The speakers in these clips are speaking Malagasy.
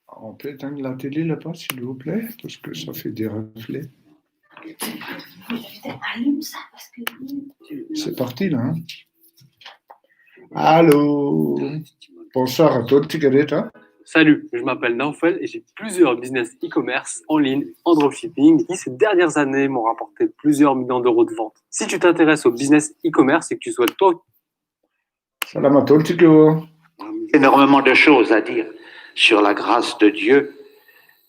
On peut éteindre la télé là-bas, s'il vous plaît, parce que ça fait des reflets. Allume ça, parce que... C'est parti, là. Hein? Allô. Bonsoir à toi, Tigareta. Salut, je m'appelle Naufel et j'ai plusieurs business e-commerce en ligne, en dropshipping, qui ces dernières années m'ont rapporté plusieurs millions d'euros de vente. Si tu t'intéresses au business e-commerce et que tu souhaites toi... Salam à toi, Tigo. Énormément de choses à dire sur la grâce de Dieu,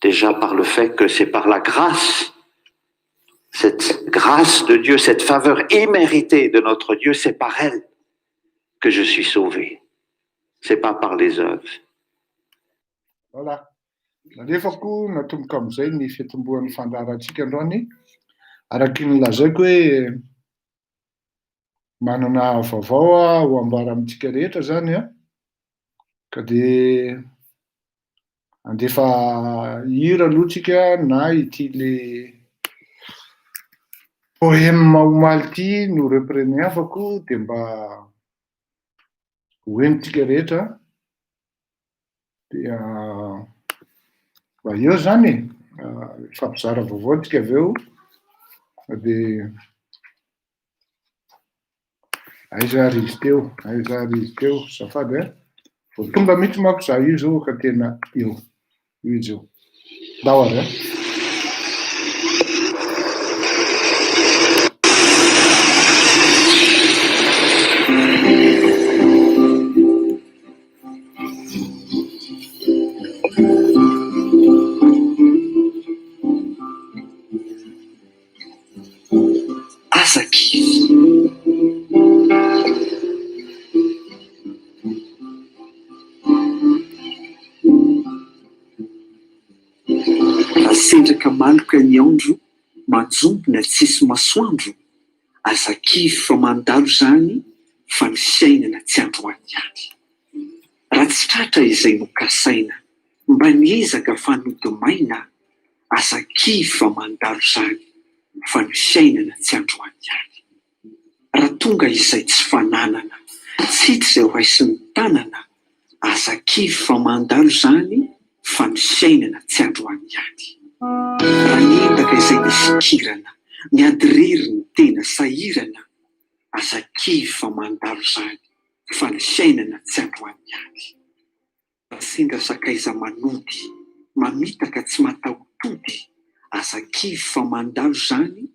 déjà par le fait que c'est par la grâce, cette grâce de Dieu, cette faveur imméritée de notre Dieu, c'est par elle que je suis sauvé. C'est pas par les œuvres. Voilà. Nalefako natomboka amin'izay ny fitomboan'ny fandaharantsika androany araky ny lazaiko hoe manana vaovao ho ambara amintsika rehetra zany a ka di andefa hira aloha tsika na ity le poème omaly ity no reprenez-afako dia mba hoenitsika rehetra dia mba eo zany fampizara vaovao tsika avy eo dia aiza ry izy teo safady e vao tonga mihitsy manko za io zao ka tena io izy io dao ary Sendraka maloka ny andro majombona tsisy masoandro azakivy fa mandalo zany fa ny fiainana tsy androany ihany raha tsy tratra izay nokasaina mba niezaka fa nodomaina azakivy fa mandalo zany fa ny fiainana tsy androany ihany raha tonga izay tsy fananana tsy hita izay ho aisin'ny tanana azakivy fa mandalo zany fa ny fiainana tsy androany ihany raha niendaka izay nifikirana miady rery ny tena sahirana azakivy fa mandalo zany fa ny fiainana tsy androany ihany raha sendra sakaiza manody mamitaka tsy mataotody azakivy fa mandalo zany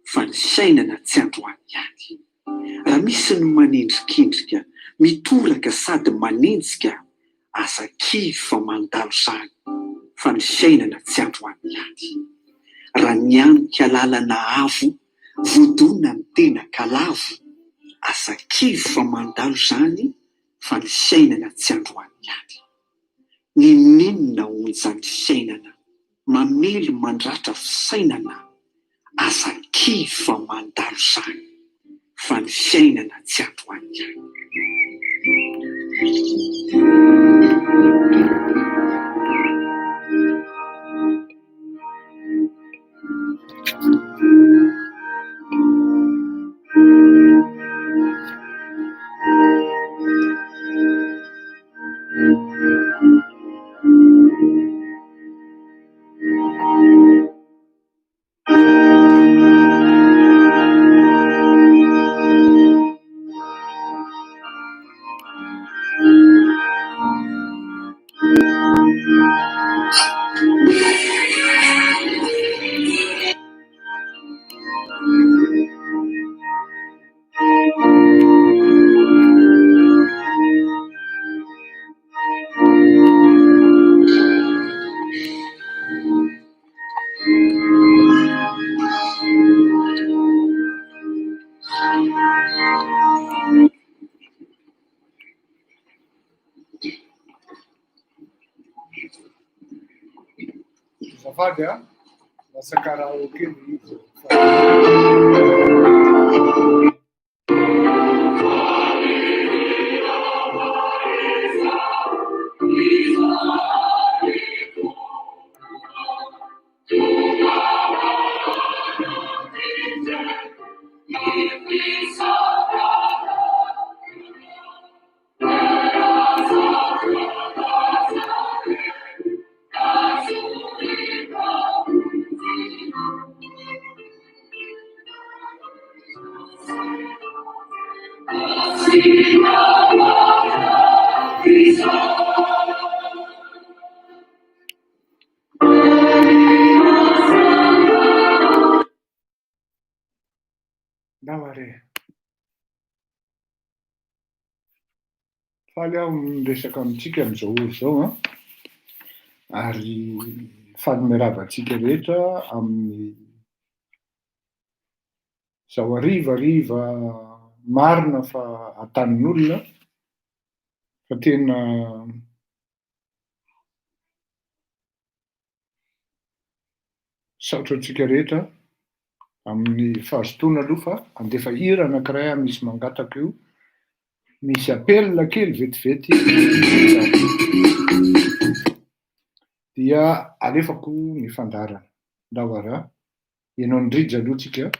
fa ny fiainana tsy androany ihany raha misy ny manendrikendrika mitoraka sady manenjika azakivy fa mandalo zany fa ny fiainana tsy androany ihany raha nianika lalana avo vodona ny tena kalavo azakivy fa mandalo zany fa ny fiainana tsy androany ihany ninona onjany fiainana mamelo mandratra fisainana azakivy fa mandalo zany fa ny fiainana tsy androany ihany Zafady a lasa karaoke ny izy Daware. Faly aho miresaka amintsika amin'izao ora izao an, ary faly miarahaba antsika rehetra amin'ny izao hariva marina fa atanin'olona fa tena saotra antsika rehetra amin'ny fahazotoana aloha fa andefa hira anankiray misy mangataka io, misy apelina kely vetivety dia alefako ny fandarana. Dawara, ianao ndrindra aloha tsika.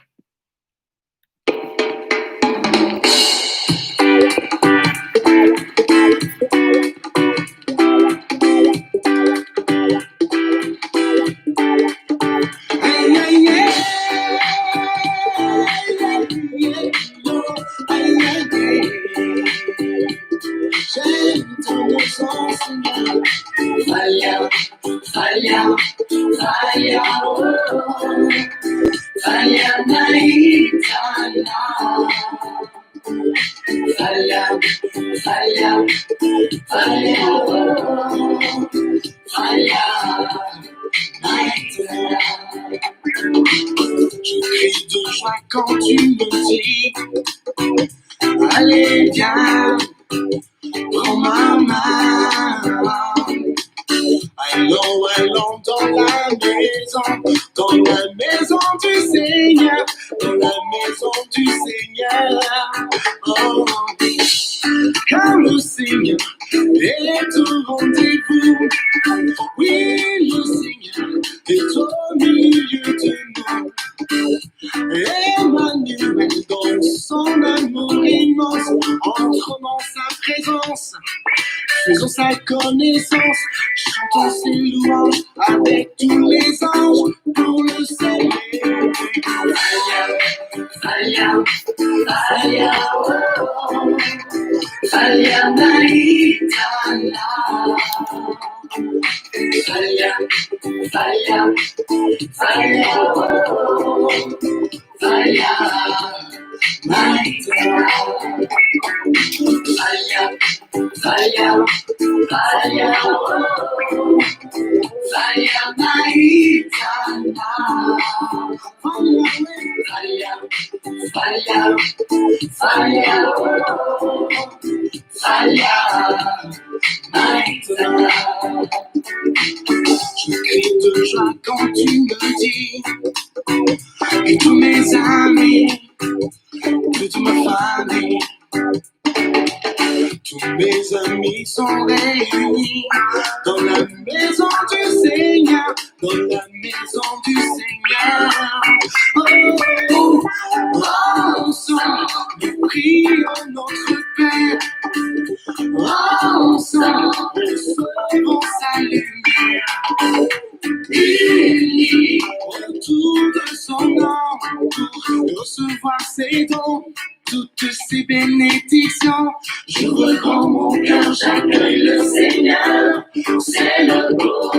Je crie de joie quand tu me dis allez viens, prends ma main. Allons dans la maison du Seigneur, dans la maison du Seigneur. Oh, car le Seigneur est au rendez-vous. Oui, le Seigneur est au milieu de nous. Emmanuel, dans son amour immense, entrons dans sa présence, faisons sa connaissance, chantons ses louanges avec tous les anges pour le saluer. Je crie de joie quand tu me dis, et tous mes amis, toute ma famille, tous mes amis sont réunis dans la maison du Seigneur, dans la maison du Seigneur. Oh, ensemble, nous prions notre Père. Ensemble, recevons sa lumière. Unis autour de son nom pour recevoir ses dons, toutes ses bénédictions. Je reprends mon cœur, j'accueille le Seigneur. C'est le bonheur.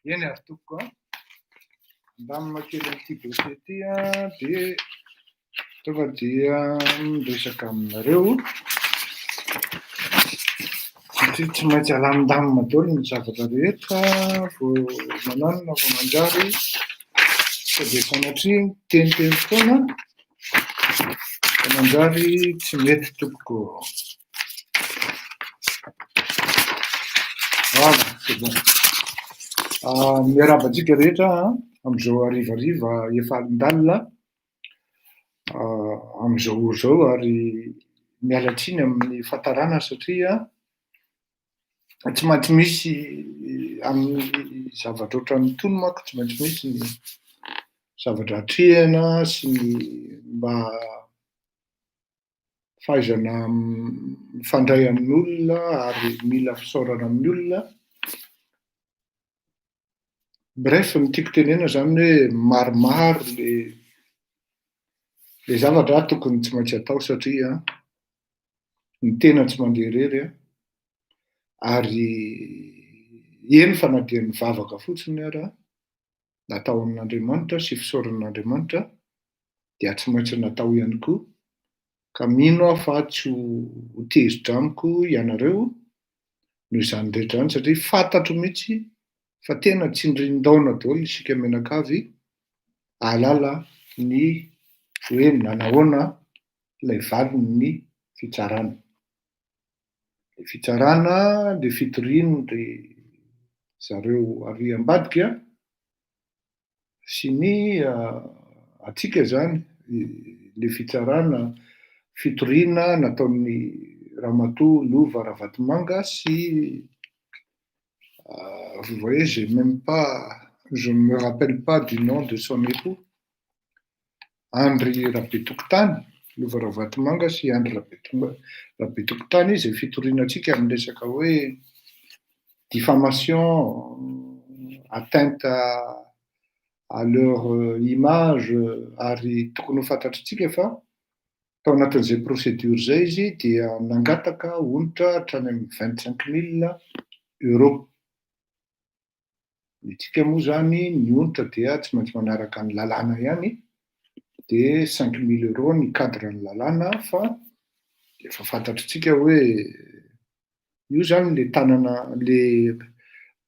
Eny ary tompoko a, andamina kely amin'ity dosie ity a, de tonga dia miresaka aminareo satria tsy maintsy alamindamina daholo ny zavatra rehetra vao mananona vao manjary fa de sanatria teniteny foana fa manjary tsy mety tompoko. Voilà, c'est bon. Miarabantsika rehetra am'izao arivariva efa alindalina am'izao ora zao ary miala tsiny amin'ny fahatarana satria tsy maintsy misy amin'ny zavatra ohatran'ny tono manko tsy maintsy misy ny zavatra atrehana sy ny mba fahaizana mifandray amin'olona ary mila fisaorana amin'ny olona. Bref, ny tiako tenena zany hoe maromaro le zavatra tokony tsy maintsy atao satria ny tena tsy mandeha irery ary eny fa na dia mivavaka fotsiny ara natao amin'Andriamanitra sy fisaoran'Andriamanitra dia tsy maintsy natao ihany koa. Ka mino aho fa tsy ho tezitra amiko ianareo noho izany rehetra zany satria fantatro mihitsy fa tena tsindrin-daona daholo isika menakavy ahalala ny hoe nanahoana ilay valiny ny fitsarana. Le fitsarana, le fitoriany le zareo ary ambadika sy ny atsika zany le fitsarana fitoriana nataon'ny Ramatoa Lova Ravatomanga sy vous voyez, je ne me rappelle pas du nom de son époux, Andry Rabetokotany, Lova Ravatomanga sy Andry Rabetokotany izay fitorianantsika amin'ny resaka hoe diffamation, atteinte à leur image ary tokony ho fantatritsika fa tao anatin'izay procédure zay izy dia nangataka onitra hatrany amin'ny 25 000 €. Itsika moa zany ny onitra dia tsy maintsy manaraka ny lalàna ihany, de 5 000 € ny cadre ny lalàna fa efa fantatritsika hoe io zany le tanana le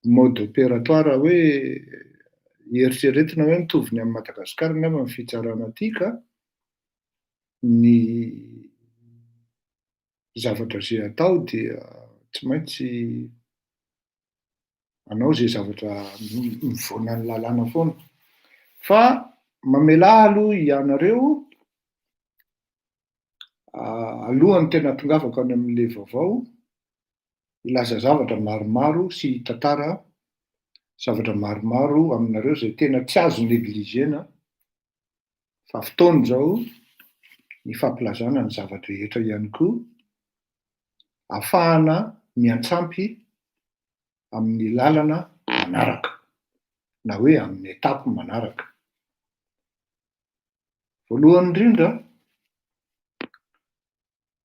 mode opératoire hoe eritreretina hoe mitovy ny amin'ny Madagasikara angamba ny fitsarana ty ka ny zavatra zay atao dia tsy maintsy anao zay zavatra mivoana ny lalàna foana. Fa mamela aloha ianareo alohan'ny tena tongavako any amin'le vaovao ilaza zavatra maromaro sy tantara zavatra maromaro aminareo zay tena tsy azo negligena fa fotoana zao ny fampilazana ny zavatra rehetra ihany koa ahafahana miantsampy amin'ny lalana manaraka na hoe amin'ny étape manaraka. Voalohany indrindra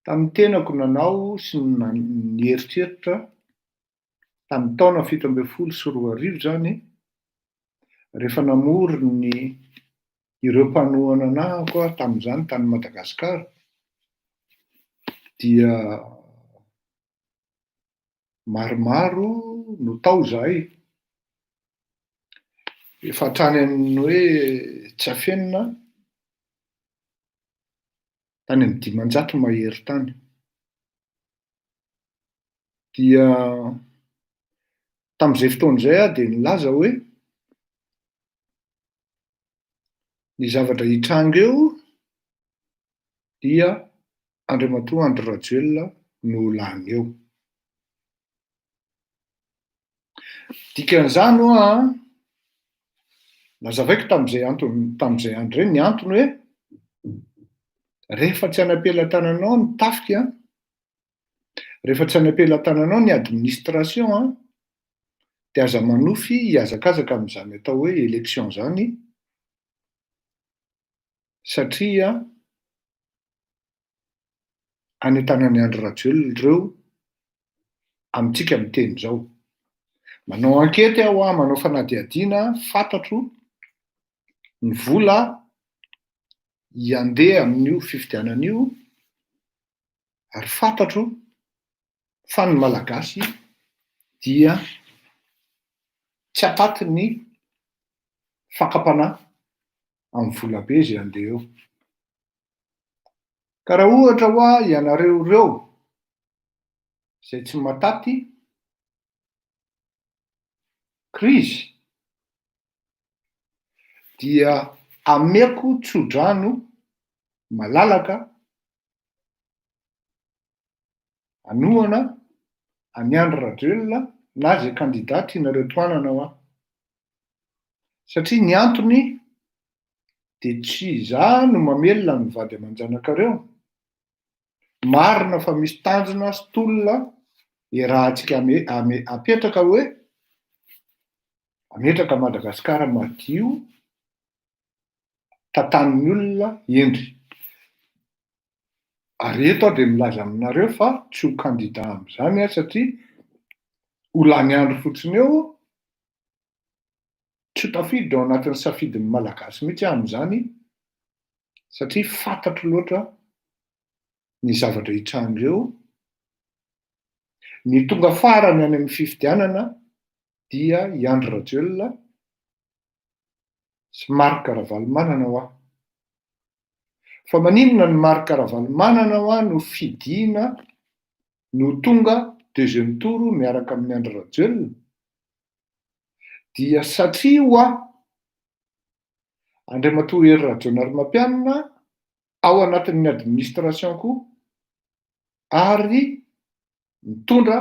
tamin'ny tenako nanao sy ny eritreritra tamin'ny taona 17 zany rehefa namory ny ireo mpanohana anahako tamin'izany tany Madagasikara dia maromaro no tao zahay efa hatrany amin'ny hoe tsy afenina tany amin'ny 500 mahery tany. Dia tamin'izay fotoana izay dia nilaza hoe ny zavatra hitranga eo dia Andriamatoa Andry Rajoelina no lany eo. Dikan'izany Nazavaiko tamin'izay andro reny ny antony hoe rehefa tsy anapelatananao ny tafika, rehefa tsy anapelatananao ny administration dia aza manofy hiazakazaka amin'izany atao hoe élection zany, satria anentanany Andry Rajoelina ireo amintsika miteny zao. Manao ankety aho manao fanadihadiana, fantatro ny vola handeha amin'io fifidianana io, ary fantatro fa ny malagasy dia tsy ataty ny fakapanahy amin'ny volabe izay handeha eo. Ka raha ohatra hoa ianareo ireo izay tsy mataty krizy dia ameko tsodrano malalaka anohana any Andry Rajoelina na zay candidat tianareo toanana ho ahy. Satria ny antony dia tsy izaho no mamelona ny vady aman-janakareo. Marina fa misy tanjona sy tolona iarahantsika apetraka hoe ametraka Madagasikara madio tantanin'ny olona endry. Ary eto aho dia milaza aminareo fa tsy ho candidat amin'izany satria ho lany andro fotsiny eo, tsy ho tafiditra ao anatin'ny safidin'ny malagasy mihitsy amin'izany, satria fantatro loatra ny zavatra hitranga. Ny tonga farany any amin'ny fifidianana dia i Andry Rajoelina sy Marc Ravalomanana ho ahy. Fa maninona ny Marc Ravalomanana ho ahy no fidiana no tonga deuxième tour miaraka amin'ny Andry Rajoelina? Dia satria ho ahy Andriamatoa Hery Rajaonarimampianina ao anatin'ny administration koa, ary mitondra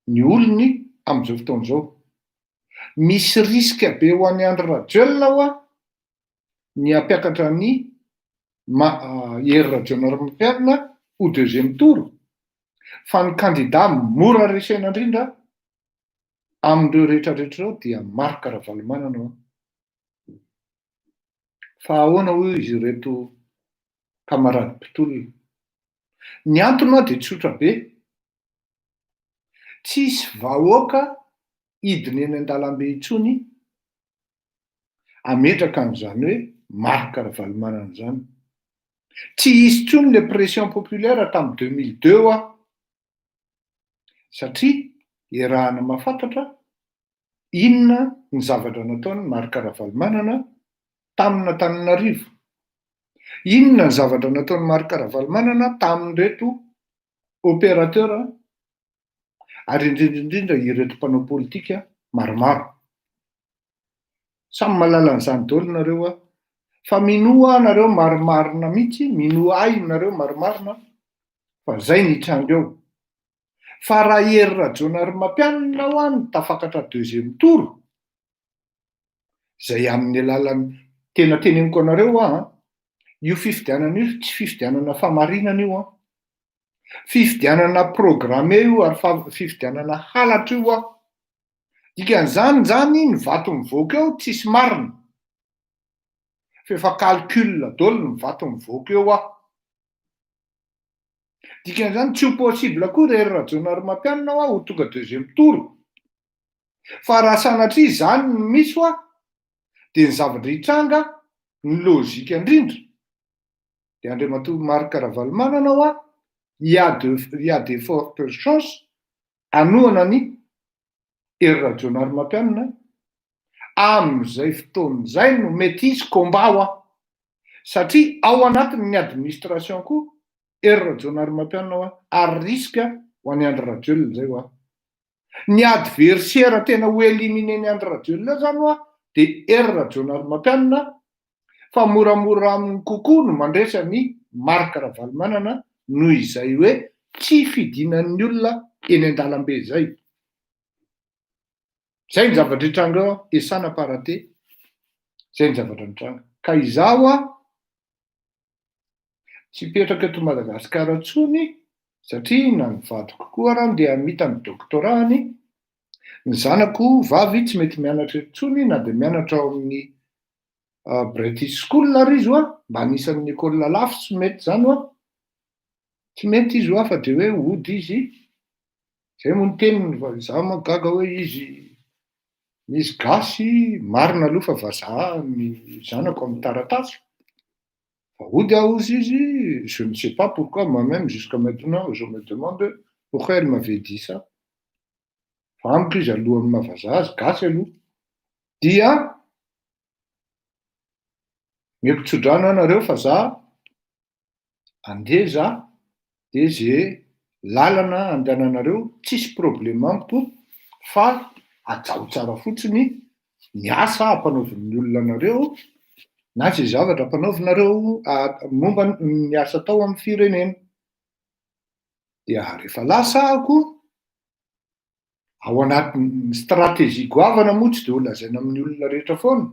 ny olony amin'izao fotoana izao. Misy riska be ho an'ny Andry Rajoelina ho ahy ny hampiakatra ny Hery Rajaonarimampianina ho deuxième tour, fa ny candidat mora resena indrindra amin'ireo rehetrarehetra ireo dia Marc Ravalomanana ho ahy. Fa ahoana hoy izy ireto kamarady mpitolona? Ny antony dia tsotra be. Tsisy vahoaka hidiny eny an-dalambe intsony ametraka an'izany hoe Marc Ravalomanana izany. Tsy hisy intsony ilay pression populaire tamin'ny 2002 aho, satria iarahana mahafantatra inona ny zavatra nataony Marc Ravalomanana tamin'Antananarivo. Inona ny zavatra nataony Marc Ravalomanana tamin'ireto opérateur ary indrindra ireto mpanao politika maromaro. Samy mahalala an'izany daholo nareo aho. Fa minoa nareo marimarina mihitsy, minoa ahy nareo marimarina fa izay ny hitranga eo. Fa raha Hery Rajaonarimampianina ho any tafakatra deuxième tour, izay amin'ny alalan'ny tena teneniko anareo aho, io fifidianana io tsy fifidianana famarinana io, fifidianana programme io ary fifidianana halatra io aho. Dikan'izany zany ny vato mivoaka eo tsisy marina, fa efa calcul daholo ny vato mivoaka eo aho. Dikan'izany tsy ho possible koa Hery Rajaonarimampianina ho tonga deuxième tour. Fa raha sanatria izany no misy ho aho, dia ny zavatra hitranga ny lôzika indrindra dia Andriamatoa Marc Ravalomanana ho ahy, il y a de fortes chances anohana ny Hery Rajaonarimampianina amin'izay fotoana izay no mety hisy combat ho ahy. Satria ao anatin'ny administration koa Hery Rajaonarimampianina ho ahy, ary riska ho an'ny Andry Rajoelina izay ho ahy. Ny adversaire tena ho éliminer ny Andry Rajoelina zany ho ahy dia Hery Rajaonarimampianina, fa moramora aminy kokoa no mandresa ny Marc Ravalomanana noho izay hoe tsy fidinan'ny olona eny an-dalambe izay. Zay ny zavatra hitranga esana parate. Zay ny zavatra nitranga. Ka izaho tsy hipetraka eto Madagasikara intsony satria na ny vadiko koa raha dia hamita ny doktorahany. Ny zanako vavy tsy mety mianatra eto intsony na dia mianatra ao amin'ny British School ary izy mba anisan'ny école lafo tsy mety zany tsy mety izy fa de hoe ody izy. Zay moa ny teniny fa izaho magaga hoe izy gasy marina aloha fa vazaha ny zanako amin'ny taratasy. Fa ody aho ozy izy, je ne sais pas pourquoi moi-même jusqu'à maintenant je me demande pourquoi elle m'avait dit ça. Fa amiko izy alohan'ny mahavazaha azy gasy aloha. Dia meko tsodrano anareo fa za andeha za de zay lalana andehananareo tsisy problema amiko fa ajaho tsara fotsiny ny asa ampanaovin'ny olona anareo na zay zavatra ampanaovinareo momba ny asa atao amin'ny firenena. Dia rehefa lasa ahako ao anatin'ny stratégie goavana moa tsy de ho lazaina amin'ny olona rehetra foana.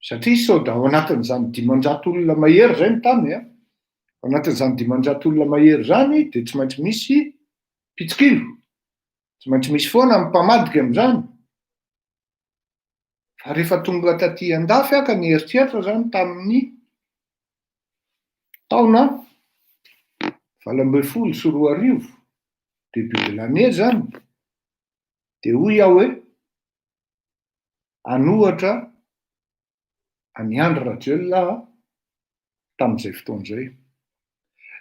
Satria sao da ao anatin'izany 500 olona mahery zay ny tany ao anatin'izany 500 olona mahery zany de tsy maintsy misy pitsikilo. Tsy maintsy misy foana ny mpamadika amin'izany. Fa rehefa tonga taty andafy ka ny eritreritra zany tamin'ny taona 2012 début de l'année zany de hoy aho hoe anohatra Aniandry Rajoelina aho tamin'izay fotoana izay.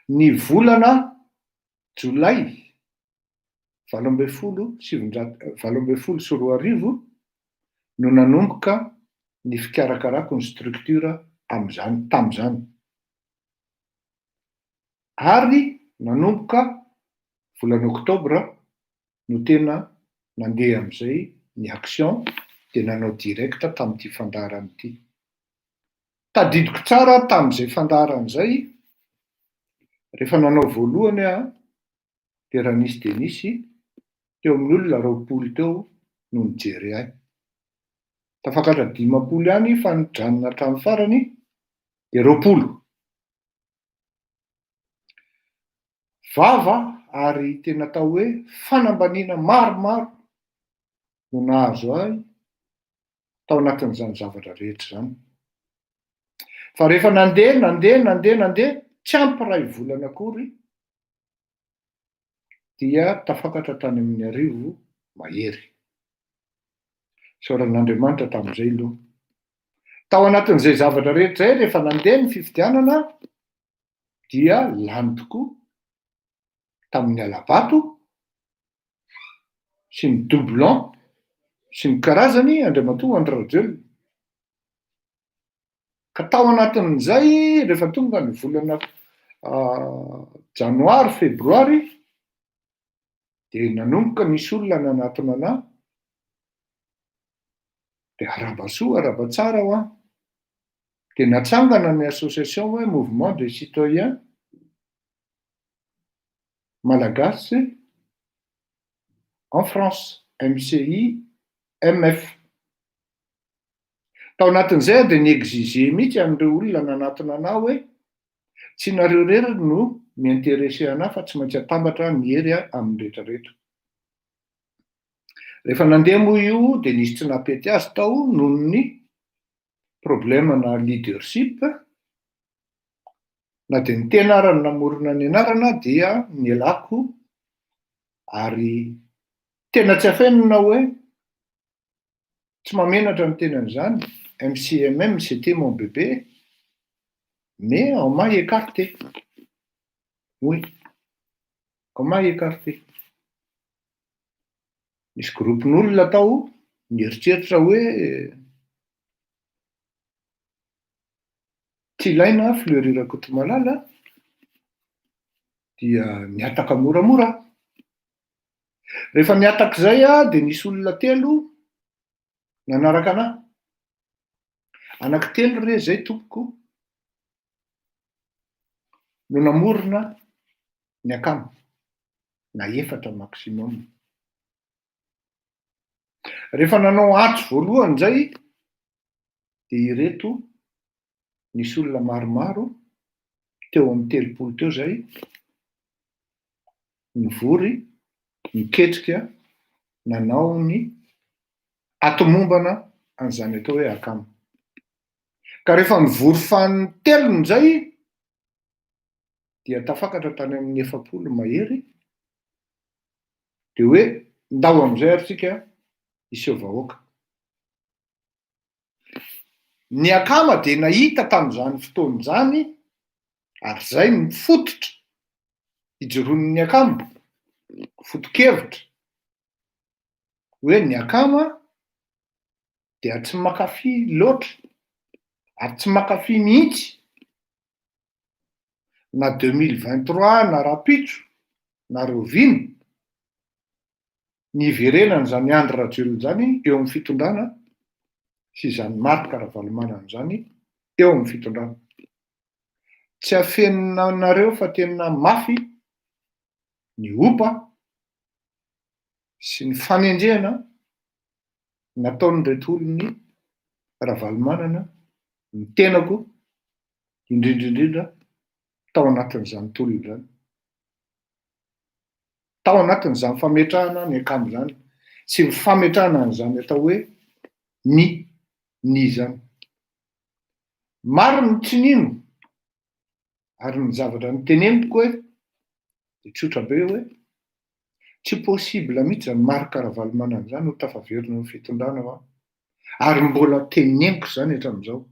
Ny volana Jolay 2012 no nanomboka ny fikarakarako ny structure amin'izany tamin'izany. Ary nanomboka volana Oktobra no tena nandeha amin'izay ny action de nanao direct tamin'ity fandaharana ity. Tadidiko tsara tamin'izay fandaharana izay rehefa nanao voalohany aho de raha nisy de nisy teo amin'ny olona 20 teo no nijery ahy. Tafakatra 50 ihany fa nidranona hatramin'ny farany de 20. Vava ary tena atao hoe fanambaniana maromaro no nahazo ahy tao anatin'izany zavatra rehetra zany. Fa rehefa nandeha tsy ampy ray volana akory dia tafakatra tany amin'ny arivo mahery. Saoran'Andriamanitra tamin'izay aloha. Tao anatin'izay zavatra rehetra zay rehefa nandeha ny fifidianana dia lany tokoa tamin'ny alabato sy ny doublon sy ny karazany Andriamatoa Andry Rajoelina. Ka tao anatin'izay rehefa tonga ny volana janoary febroary de nanomboka nisy olona nanatona anahy de arabasoa arabatsara ho aho. De natsangana ny association hoe Mouvement des Citoyens Malagasy en France, MCI MF. Tao anatin'izay de niexiger mihitsy amin'ireo olona nanatona anahy hoe tsy nareo rery no miinteressé anahy fa tsy maintsy atambatra ny hery amin'ny rehetrarehetra. Rehefa nandeha moa io de nisy tsy napety azy tao noho ny problème na leadership na de ny tenarany namorona ny anarana dia nialako ary tena tsy afenina hoe tsy mamenatra ny tenan'izany. MCMM c'était mon bébé mais on m'a écarté. Oui, on m'a écarté. Nisy groupin'olona tao nieritreritra hoe tsy ilaina fleurir Kotomalala dia miataka moramora. Rehefa miataka izay de nisy olona 3 nanaraka anahy. Anankitelo re zay tompoko no namorona ny akamo na 4 maximum. Rehefa nanao atso voalohany zay dia ireto nisy olona maromaro teo amin'ny 30 teo zay nivory niketrika nanao ny atomombana an'izany atao hoe akamo. Ka rehefa nivory fahan'ny telony zay dia tafakatra tany amin'ny 70 mahery dia hoe ndao amin'izay ary tsika iseho vahoaka. Ny akama dia nahita tamin'izany fotoan'izany ary zay mifototra ijoroan'ny akama, foto-kevitra hoe ny akama dia tsy mankafy loatra ary tsy mankafy mihitsy na 2023 na rapitso na rovina ny iverenana zany Andry Rajoelina zany eo amin'ny fitondrana sy izany Marc Ravalomanana zany eo amin'ny fitondrana. Tsy afenonareo fa tena mafy ny opa sy ny fanendrehana nataon'ireto olony Ravalomanana ny tenako indrindra tao anatin'izany tolona zany, tao anatin'izany fametrahana ny akamo zany sy ny fametrahana an'izany atao hoe ny zany. Maro ny tsinino ary ny zavatra niteneniko hoe dia tsotra be hoe tsy possible mihitsy zany Marc Ravalomanana zany ho tafaverina amin'ny fitondrana fa ary mbola teneniko zany hatramin'izao.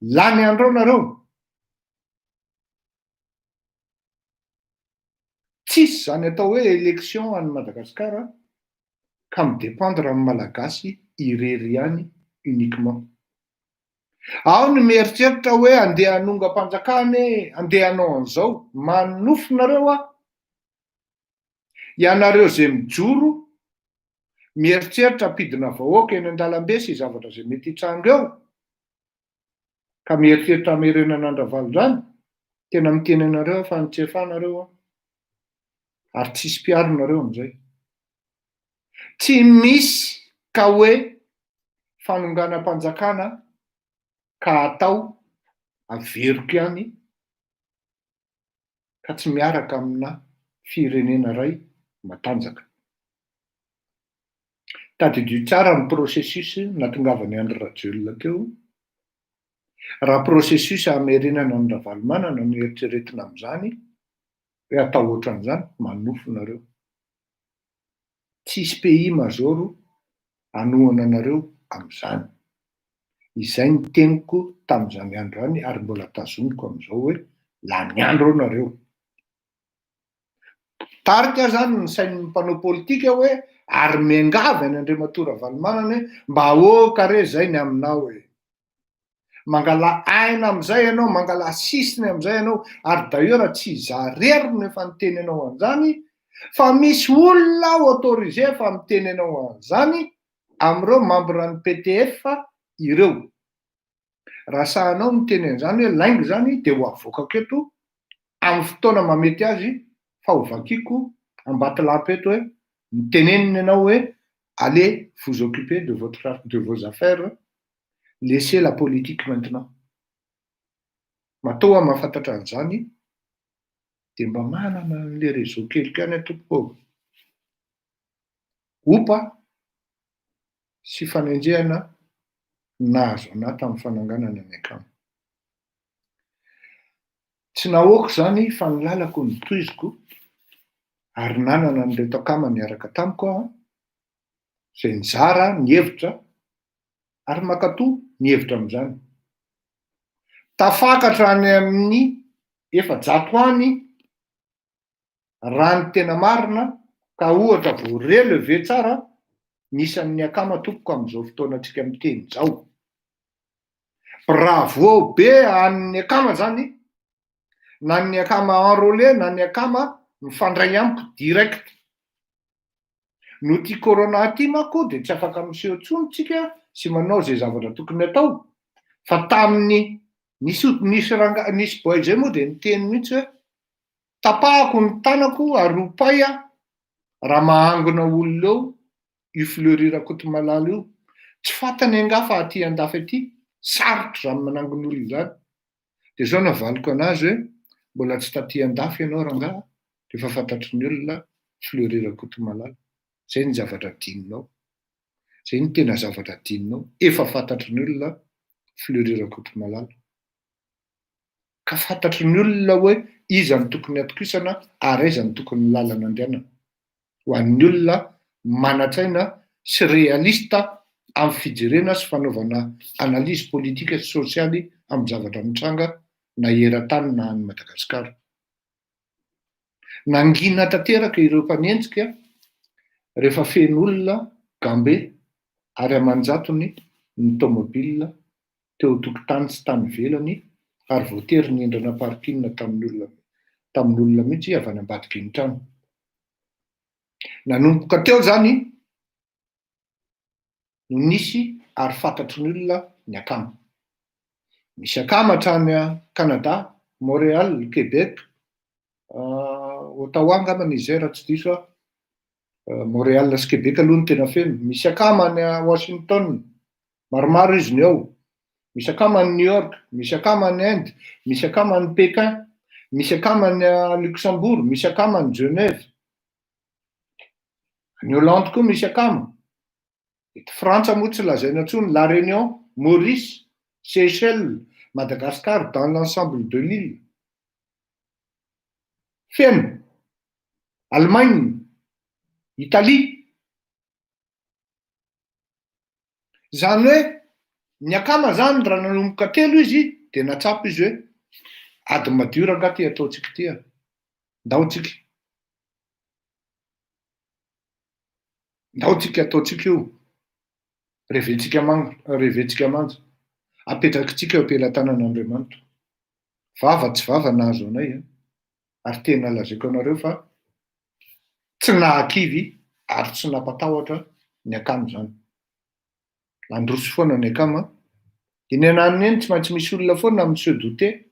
Lany andreo nareo. Tsisy zany atao hoe élection any Madagasikara ka midépendre amin'ny malagasy irery ihany uniquement. Ao ny mieritreritra hoe andeha hanonga-panjakana, andeha hanao an'izao, manofinareo ianareo zay mijoro mieritreritra ampidina vahoaka eny an-dalambe sy zavatra zay mety hitranga eo ka mieritreritra hamerenan'Andravalo zany, tena miteny anareo fa nitsefanareo ary tsisy mpiaro-nareo amin'izay. Tsy misy ka hoe fanonganam-panjakana ka atao averiko ihany ka tsy miaraka amina firenena ray matanjaka. Tadidio tsara ny processus natongavany Andry Rajoelina teo. Raha processus hamerenana ny Ravalomanana no eritreretina amin'izany hoe atao ohatran'izany, manofo nareo. Tsisy pays majoro hanohana anareo amin'izany. Izay ny teniko tamin'izany andro any ary mbola tazomiko amin'izao hoe lany andro nareo. Tarika zany ny sain'ny mpanao politika hoe ary miangavy any Andriamatoa Ravalomanana mba ahoaka re zay ny aminao hoe. Mangala aina amin'izay ianao, mangala sisiny amin'izay ianao, ary d'ailleurs tsy zarery no efa niteny anao an'izany fa misy olona autorisé fa miteny anao an'izany amin'ireo membre-ny PTF ireo. Raha sahanao miteny an'izany hoe laingo zany dia ho avoaka aketo amin'ny fotoana mamety azy fa ho vakiako Ambatolampy eto hoe mitenenina ianao hoe allez vous occuper de vos affaires, laissez la politique maintenant. Matoa mahafantatra an'izany dia mba manana an'ilay réseau keliko ihany tompoko. Opa sy fanendrehana nahazo anahy tamin'ny fananganana ny akamo. Tsy nahoako zany fa ny lalako ny tohiziko ary nanana an'ireto akama niaraka tamiko aho izay nizara ny hevitra ary makatoa ny hevitra amin'izany. Tafakatra any amin'ny 400 any raha ny tena marina ka ohatra vao relevé tsara nisan'ny akama tompoko amin'izao fotoana antsika miteny izao. Bravo be an'ny akama zany, na ny akama enrôlé na ny akama mifandray amiko direct. No ty corona ty manko dia tsy afaka miseho intsony tsika sy manao zay zavatra tokony atao. Fa tamin'ny nisy boy zay moa dia niteny mihitsy hoe tapahako ny tanako ary opay raha mahangona olona eo io fleurira-kotomalala io tsy fantany anga fa aty andafy aty sarotro zany manangon'olo zany. De zao navaliko anazy hoe mbola tsy taty andafy ianao rangaha de efa fantatry ny olona fleurira-kotomalala. Zay ny zavatra dininao. Zay ny tena zavatra dininao. Efa fantatry ny olona fleurira-kotomalala. Ka fantatry ny olona hoe iza ny tokony atokisana ary aiza ny tokony lalana andehanana. Ho an'ny olona manatsaina sy realista amin'ny fijerena sy fanaovana analyse politika sy sosialy amin'ny zavatra mitranga na eran-tany na any Madagasikara. Nangina tanteraka ireo mpanenjika rehefa feno olona gambe ary amanjatony ny tômôbilina teo tokotany sy tany velany ary voatery ny endrana parkina tamin'ny olona mihitsy avy any ambadiky ny trano. Nanomboka teo zany no nisy ary fantatry ny olona ny akama. Misy akama hatrany Canada, Montréal, Québec, Ottawa angamba izay raha tsy diso aho. Montréal sy Québec aloha ny tena feno. Misy akama any Washington, maromaro izy ny ao. Misy akama any New York, misy akama any Inde, misy akama any Pékin, misy akama any Luxembourg, misy akama any Genève. Any Hollande koa misy akama. Eto Frantsa moa tsy lazaina intsony, La Réunion, Maurice, Seychelles, Madagascar, dans l'ensemble de l'île. Feno. Allemagne, Italie. Zany hoe ny akama zany raha nanomboka telo izy de natsapa izy hoe ady madio rangaha ty ataotsika ty. Ndaotsika. Ndaotsika ataotsika io. Reventsika manja. Apetrakitsika eo ampelantanan'Andriamanitra. Vava tsy vava nahazo anay. Ary tena lazaiko anareo fa tsy nahakivy ary tsy nampatahotra ny akama zany. Androso foana ny akama. Eny ananiny eny tsy maintsy misy olona foana amin'ny se douter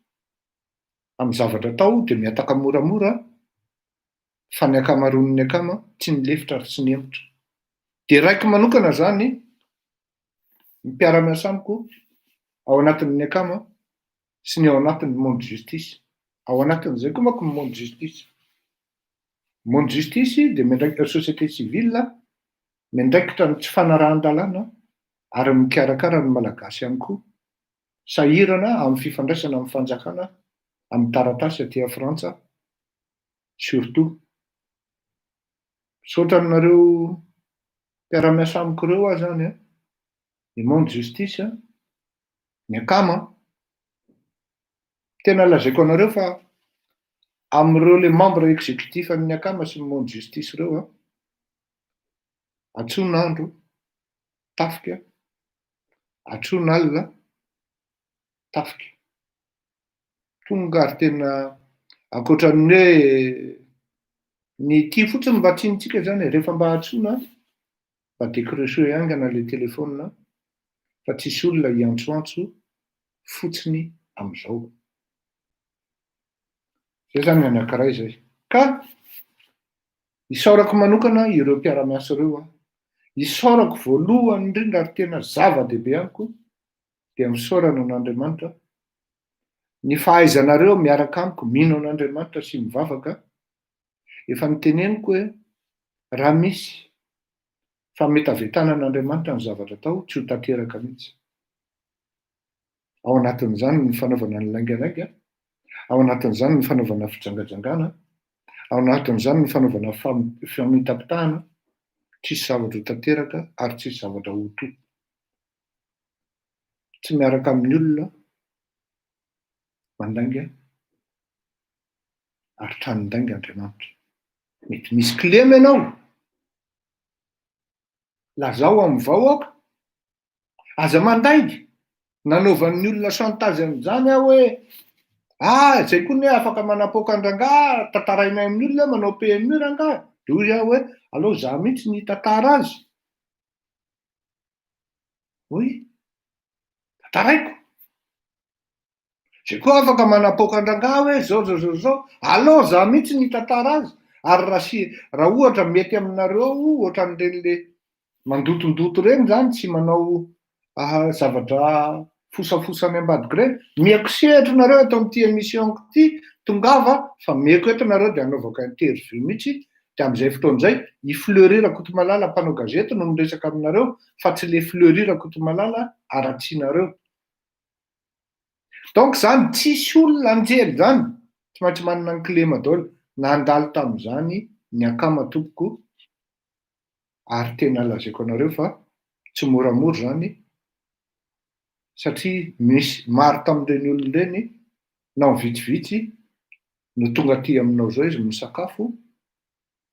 amin'ny zavatra atao de miataka moramora fa ny akamaroan'ny akama tsy nilefitra ary tsy nihemitra. De raiko manokana zany ny mpiara-miasa amiko ao anatin'ny akama sy ny ao anatin'ny monde justice. Ao anatin'izay koa manko ny monde justice. Monde justice de miandraikitra société civile, miandraikitra ny tsy fanarahan-dalàna ary mikarakara ny malagasy ihany koa. Sahirana amin'ny fifandraisana amin'ny fanjakana amin'ny taratasy aty Frantsa surtout. Saotra nareo mpiara-miasa amiko ireo aho zany ny monde justice, ny akama. Tena lazaiko anareo fa amin'ireo le membre exécutif amin'ny akama sy ny monde justice ireo atson'andro tafika, atson'alina tafika. Tonga ary tena ankoatran'ny hoe ny ty fotsiny mba tsinitsika zany rehefa mba atsona mba décrocher angana le téléphone fa tsisy olona hiantsoantso fotsiny amin'izao. Zay zany ny anankiray zay. Ka isaorako manokana ireo mpiara-miasa ireo isaorako voalohany indrindra ary tena zava-dehibe amiko dia misaorana an'Andriamanitra. Ny fahaizanareo miaraka amiko mino an'Andriamanitra sy mivavaka. Efa niteneniko hoe raha misy fametavetana an'Andriamanitra ny zavatra atao tsy ho tanteraka mihitsy. Ao anatin'izany ny fanaovana ny laingalainga, ao anatin'izany ny fanaovana fijangajangana, ao anatin'izany ny fanaovana famitapitahana, tsisy zavatra ho tanteraka ary tsisy zavatra ho to. Tsy miaraka amin'ny olona mandainga ary tranondainga Andriamanitra. Mety misy klema ianao. Lazao amin'ny vahoaka. Aza mandainga. Nanaovan'ny olona chantage amin'izany aho hoe zay koa ny afaka manapoaka an-drangaha, tantarainay amin'ny olona manao PMU rangaha. De hoy aho hoe allo za mihitsy ny tantara azy. Hoy, tantaraiko. Zay koa afaka manapoaka an-drangaha hoe zao. Allo za mihitsy ny tantara azy. Ary raha ohatra mety aminareo ohatran'ireny le mandotondoto reny zany tsy manao zavatra fosafosany ambadika reny. Miako sehatra nareo atao amin'ity émissionko ity, tongava fa miako eto nareo de anaovako interview mihitsy, de am'izay fotoan'izay i Fleury Rakotomalala mpanao gazety no miresaka aminareo fa tsy le Fleury Rakotomalala aratsianareo. Donc zany tsisy olona anjely zany tsy maintsy manana ny clé madôly nandalo tamin'izany ny akama tompoko, ary tena lazaiko anareo fa tsy moramora zany satria misy maro tamin'ireny olona ireny nao vitsivitsy no tonga aty aminao zao izy misakafo.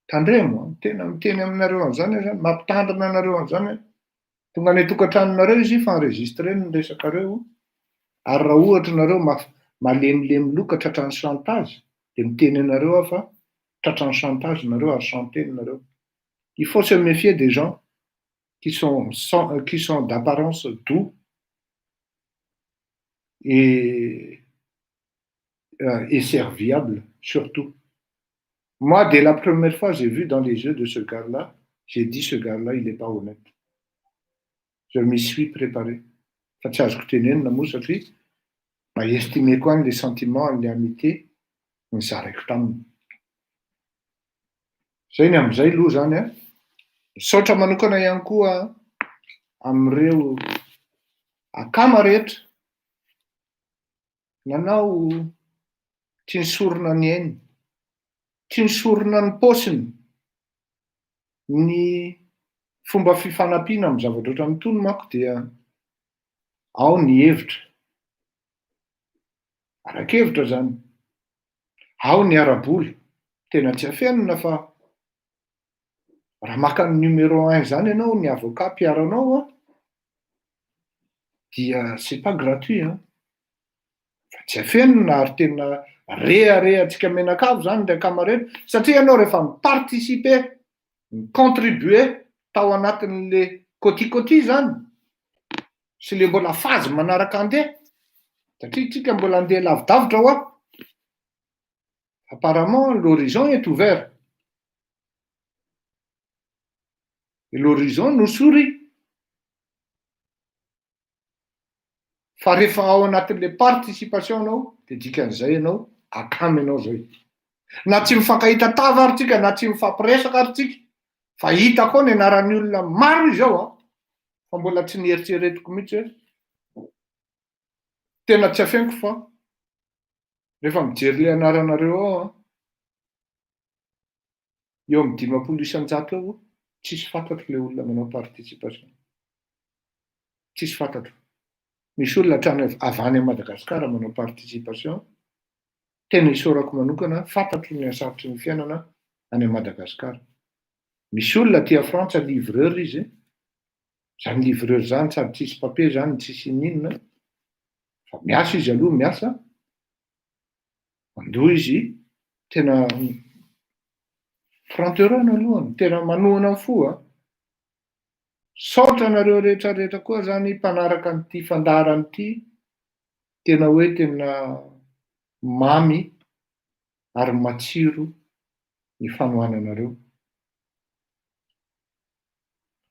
Tandremo, tena miteny aminareo an'izany zany, mampitandrina anareo an'izany. Tonga any tokantranonareo izy fa enregistré ny resakareo, ary raha ohatra nareo malemilemy loka tratran'ny chantage de miteny anareo aho fa tratran'ny chantage nareo ary chanteny nareo. Il faut se méfier des gens qui sont d'apparence doux et serviables surtout. Moi, dès la première fois, j'ai vu dans les yeux de ce gars-là, j'ai dit ce gars-là, il n'est pas honnête. Je m'y suis préparé. Fa tsy azoko tenenina moa satria estimé koa les sentiments, les amitiés ny zaraiko taminy. Zay ny am'izay aloha zany a. Misaotra manokana ihany koa amin'ireo akama rehetra nanao tsy nisorona ny ainy, tsy nisorona ny paosiny, ny fomba fifanampiana amin'ny zavatra ohatran'ny tony manko dia ao ny hevitra, arak-hevitra zany, ao ny araboly, tena tsy afenina fa raha maka ny numéro 1 zany ianao, ny avocat mpiaranao a, dia c'est pas gratuit hein. Fa tsy afenina ary tena rehatsika menakavy zany ny akama rehetra satria ianao rehefa miparticiper, micontribuer tao anatin'le coty zany sy le mbola fazy manaraka andeha, satria tsika mbola andeha lavidavitra ho a. Apparemment l'horizon est ouvert. Et l'horizon nous sourit. Fa rehefa ao anatin'le participation anao, de dikan'izay ianao akamy ianao zay. Na tsy mifankahita tava ary tsika, na tsy mifampiresaka ary tsika, fa hita koa ny anaran'ny olona maro izao a, fa mbola tsy nieritreretiko mihitsy hoe tena tsy afeniko fa rehefa mijery le anaranareo ao a, eo amin'ny 500 isan-jato eo, tsisy fantatro le olona manao participation. Tsisy fantatro. Misy olona hatrany avy any Madagasikara manao participation, tena isaorako manokana fantatro ny asarotry ny fiainana any Madagasikara. Misy olona aty Frantsa livreur izy, zany livreur zany sady tsisy papier zany, tsisy ninona, fa miasa izy aloha miasa, mandoa izy, tena 30 € no alohany, tena manohana fo a. Saotra nareo rehetrarehetra koa zany mpanaraka an'ity fandaharana ity, tena hoe tena mamy ary matsiro ny fanohananareo.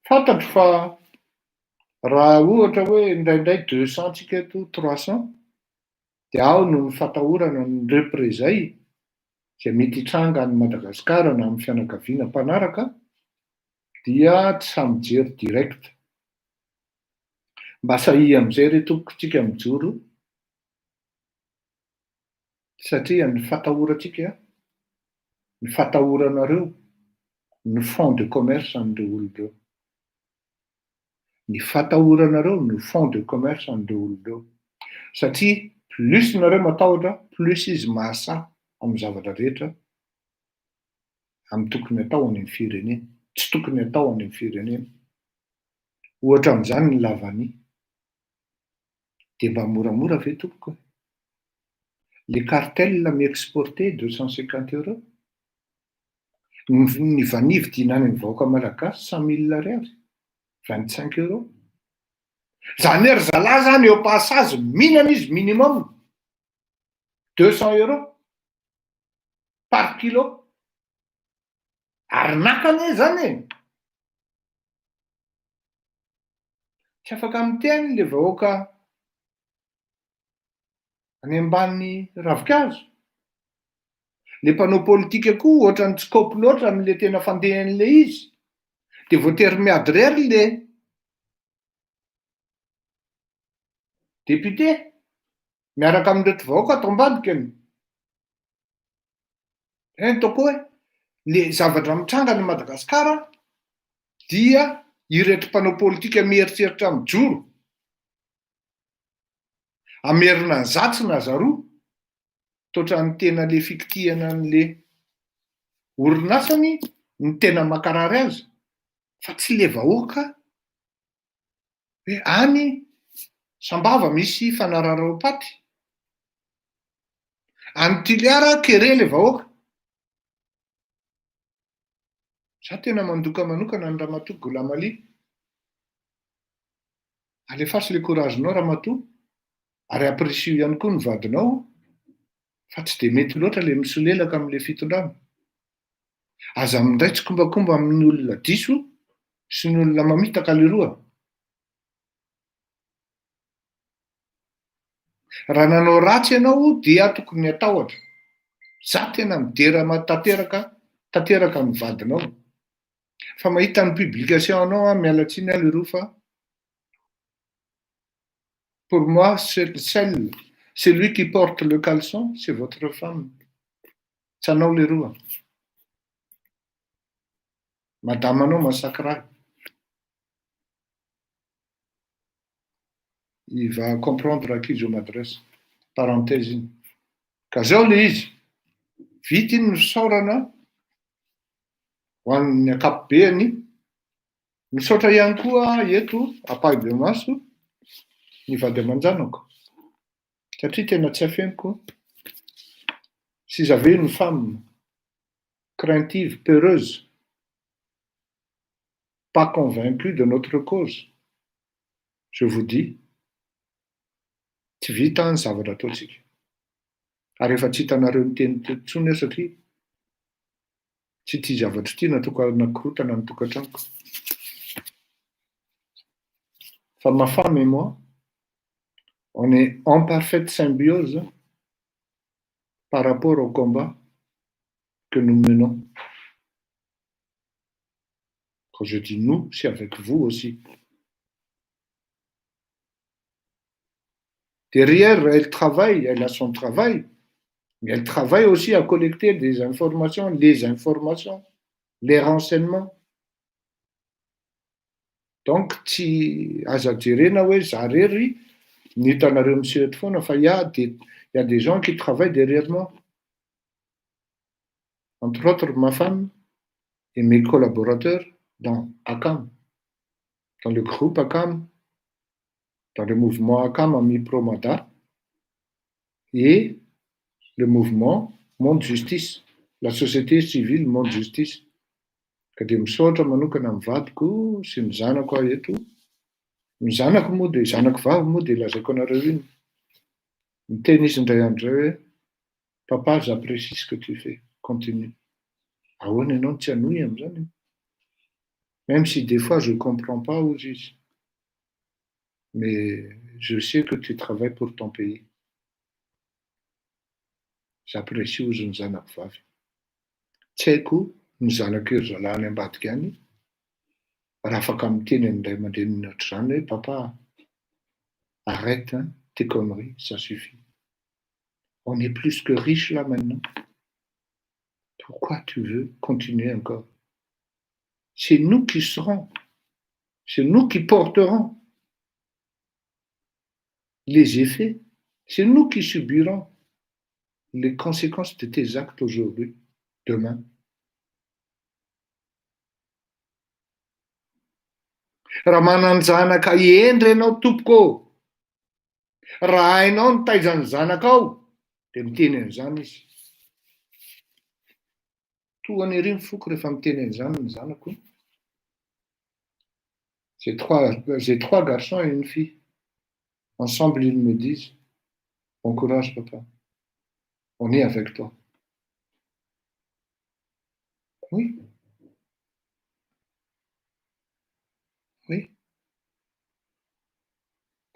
Fantatro fa raha ohatra hoe indraindray 200 tsika eto, 300, de ao no fatahorana ny reprezay zay mety hitranga any Madagasikara na amin'ny fianakaviana mpanaraka, dia tsy samy mijery direct. Mba sahy am'izay re tompoko tsika mijoro, satria ny fatahorantsika, ny fatahoranareo, ny fond de commerce an'ireo olon'ireo. Ny fatahoranareo ny fond de commerce an'ireo olon'ireo. Satria plus nareo matahotra, plus izy mahasa amin'ny zavatra rehetra amin'ny tokony atao any amin'ny firenena, tsy tokony atao any amin'ny firenena. Ohatra amin'izany ny lavany. De mba moramora ve tompoko? Les cartels mi-exporter 250 €. Ny vanille vidinany ny vahoaka malagasy 100 000 ariary, 25 €. Zany hoe ry zalahy zany eo passage minana izy minimum 200 € par kilo. Ary nakany zany e. Tsy afaka miteny le vahoaka any ambany ravikazo. Le mpanao politika koa ohatrany tsy kaopy loatra am'le tena fandehan'le izy. De voatery miady rery le député miaraka amin'reto vahoaka ato ambadikany. Ataoko hoe le zavatra mitranga ny Madagasikara dia ireto mpanao politika mieritreritra mijoro amerina ny zatsy na zaroa totra ny tena le fikitihana an'le orinasany ny tena makarary azy fa tsy le vahoaka hoe any Sambava misy fanararam-paty, any Toliara kere le vahoaka. Za tena mandoka manokana ny Ramatoa Goulamali. Alefaso le couragenao Ramatoa, ary apprécie ihany koa ny vadinao, fa tsy de mety loatra le misolelaka am'le fitondrana. Aza mindray tsikombakomba amin'ny olona diso sy ny olona mamitaka leroa. Raha nanao ratsy ianao dia tokony atahotra. Za tena midera tanteraka ny vadinao. Fa mahita ny publication anao miala tsiny aho leroa fa pour moi celui qui porte le caleçon c'est votre femme. Tsy anao leroa. Madame anao masakra. Il va comprendre à qui je m'adresse. Parenthèse iny. Ka zao le izy. Vita iny misaorana ho an'ny akapobeany. Misaotra ihany koa eto Apahibemaso ny vady aman-janako. Satria tena tsy afeniko. Si j'avais une femme craintive, peureuse, pas convaincue de notre cause, je vous dis, tsy vita ny zavatra ataotsika. Ary efa tsy hitanareo miteny tsony satria tsy tia zavatra ity natoko anakirontana ny tokantranoko. Fa ma femme et moi, on est en parfaite symbiose par rapport au combat que nous menons. Quand je dis nous, c'est avec vous aussi. Derrière, elle travaille, elle a son travail, mais elle travaille aussi à collecter des informations, les renseignements. Donc, tsy aza jerena hoe za rery ny hitanareo misehatry foana fa il y a des gens qui travaillent derrière moi. Entre autres, ma femme et mes collaborateurs dans ACAM, dans le groupe ACAM, dans le mouvement ACAM Ami Promada et le mouvement Monde Justice, la société civile Monde Justice. Ka dia misaotra manokana amin'ny vadiko sy ny zanako aho eto. Ny zanako moa dia zanako vavy moa dia lazaiko anareo iny. Miteny izy indray andro hoe papa, j'apprécie ce que tu fais, continue. Ahoana ianao tsy hanohy amin'izany? Même si des fois je ne comprends pas aux izy. Mais je sais que tu travailles pour ton pays. J'apprécie ozy ny zanako vavy. Tsy haiko ny zanako io zalahy ambadika any raha afaka miteny amin'ray aman-dreniny ohatr'izany hoe papa, arrête hein, tes conneries, ça suffit. On est plus que riche là maintenant. Pourquoi tu veux continuer encore? C'est nous qui serons, c'est nous qui porterons les effets, c'est nous qui subirons les conséquences de tes actes aujourd'hui, demain. Raha manana zanaka endry ianao tompoko, raha hainao ny taizan'ny zanakao, dia miteny an'izany izy. Tohany ery ny foko rehefa miteny an'izany ny zanako. J'ai trois garçons et une fille. Ensemble, ils me disent, bon courage papa, on est avec toi. Oui. Oui.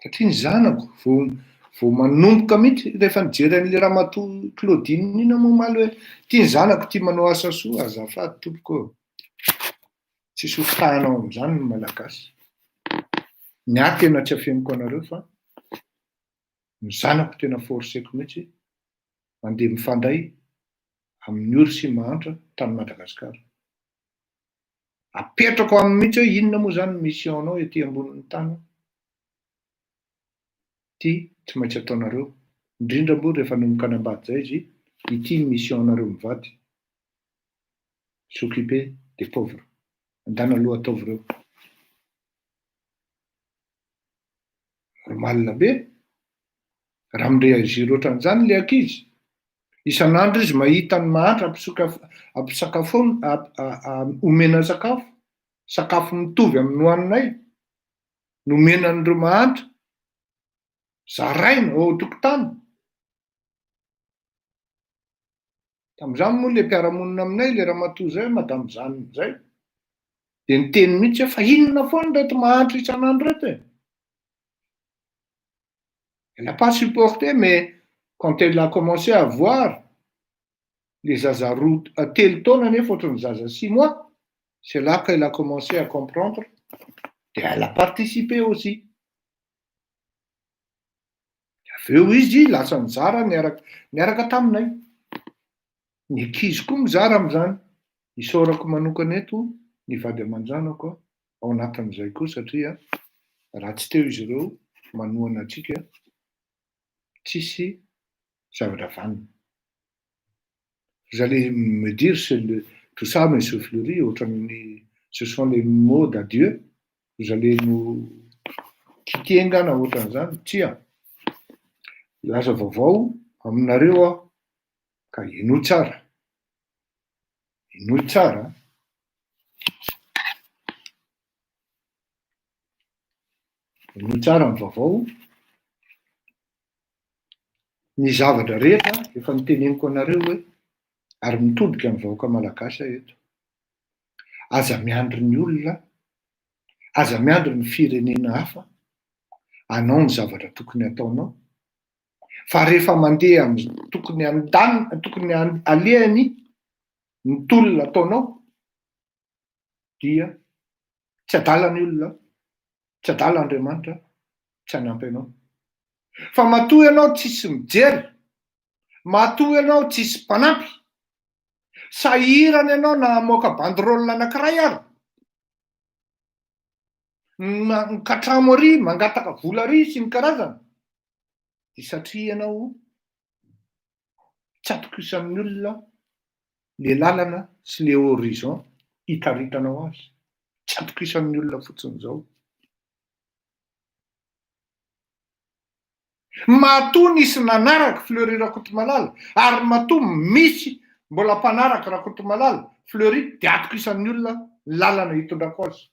Satria ny zanako vao manomboka mihitsy rehefa nijery an'le ramatoa Claudine iny mo maly hoe tia ny zanako tia manao asa soa, azafady tompoko. Tsy sofotahanao amin'izany ny malagasy. Ny ahy tena tsy afeniko anareo fa ny zanako tena forceko mihitsy mandeha mifandray amin'ny oro sy mahantra tany Madagasikara. Apetrako aminy mihitsy hoe inona moa zany missionao ety ambonin'ny tany. Ty tsy maintsy ataonareo, indrindra moa rehefa nomboka anambady zay izy, ity missionareo mivady. S'occuper des pauvres. Andana aloha ataovy reo. Malina be. Raha mindray azy ohatran'izany le ankizy. Isan'andro izy mahita ny mahantra omena sakafo mitovy amin'ny hoaninay, nomena an'ireo mahantra, zaraina ao an-tokotany. Tamin'izany moa le mpiara-monina aminay, le ramatoa zay, madame Jeanne zay, de niteny mihitsy hoe fa inona foana reto mahantra isan'andro reto e. Elle n'a pas supporté, mais quand elle a commencé à voir les zaza roa telo taona nefa ohatran'ny zaza 6 mois, c'est là qu'elle a commencé à comprendre et elle a participé aussi. Avy eo izy lasa mizara niaraka taminay. Ny ankizy koa mizara amin'izany. Isaorako manokana eto ny vady aman-janako ao anatin'izay koa satria raha tsy teo izy ireo manohana antsika tsisy zavatra vanina. Vous allez me dire tout ça monsieur Fleury, ce sont les mots d'adieu. Vous allez nous quitter ngana ohatran'izany. Tsia. Laza vaovao aminareo ka inoy tsara. Inoy tsara. Inoy tsara ny vaovao. Ny zavatra rehetra efa niteneniko anareo hoe ary mitodika amin'ny vahoaka malagasy eto. Aza miandry ny olona, aza miandry ny firenena hafa, anao ny zavatra tokony ataonao. Fa rehefa mandeha amin'ny tokony alehany ny tolona ataonao, dia tsy adala ny olona, tsy adala Andriamanitra, tsy hanampy anao. Fa matoa ianao tsisy mijery, matoa ianao tsisy mpanampy, sahirana ianao na hamoaka banderole anankiray ary, mikatramo ary, mangataka vola ary sy ny karazana, dia satria ianao tsy atokisan'ny olona le lalana sy le horizon hitaritanao azy. Tsy atokisan'ny olona fotsiny izao. Matoa nisy nanaraka Fleury Rakotomalala, ary matoa misy mbola mpanaraka Rakotomalala, Fleury dia atokisan'ny olona lalana hitondrako azy.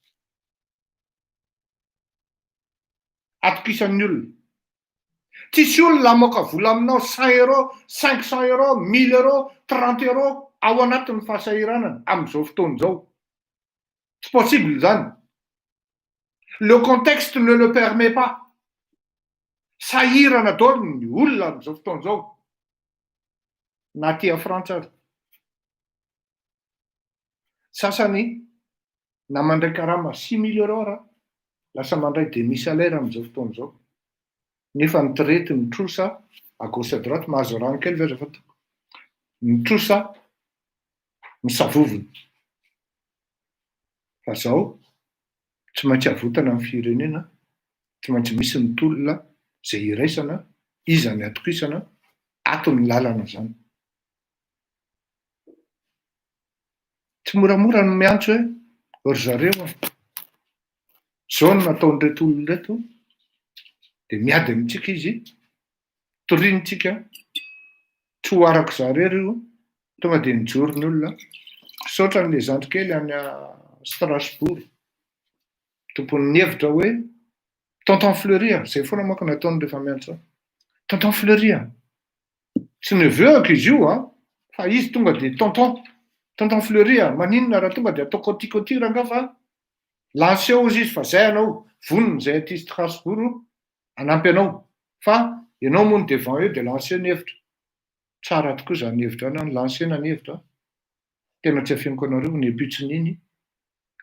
Atokisan'ny olona. Tsisy olona hamoaka vola aminao 100 €, 500 €, 1000 €, 30 € ao anatin'ny fahasahiranana amin'izao fotoana izao. C'est possible zany. Le contexte ne le permet pas. Sahirana daholo ny olona amin'izao fotoana izao. Na tia Frantsa ary. Sasany na mandray karama 6 000 € raha, lasa mandray demi-salaire amin'izao fotoana izao. Nefa nitirety mitrosa à gauche à droite, mahazo rano kely ve rehefa toko. Mitrosa misavovony. Fa zao tsy maintsy avotana amin'ny firenena, tsy maintsy misy ny tolona zay iraisana, iza ny atokisana, ato ny lalana zany. Tsy moramora ny miantso hoe ry zareo zao no nataon'ireto olona reto, dia miady amintsika izy, torinintsika, tsy ho araka zareo io, tonga dia nijoro ny olona, saotra n'le zandry kely any Strasbourg. Tompon'ny hevitra hoe tonton Fleury, zay foana manko nataony rehefa miantso. Tonton Fleury, tsy neveu-ako izy io, fa izy tonga dia tonton Fleury, maninona raha tonga dia atao kôtikôty ranga fa lanseo izy fa zay anao, vonona zay aty Strasbourg, anampy anao. Fa ianao moa ny devant eo dia lancena hevitra. Tsara tokoa zany hevitra na ny lancena ny hevitra. Tena tsy afianko anareo ny epitsin'iny.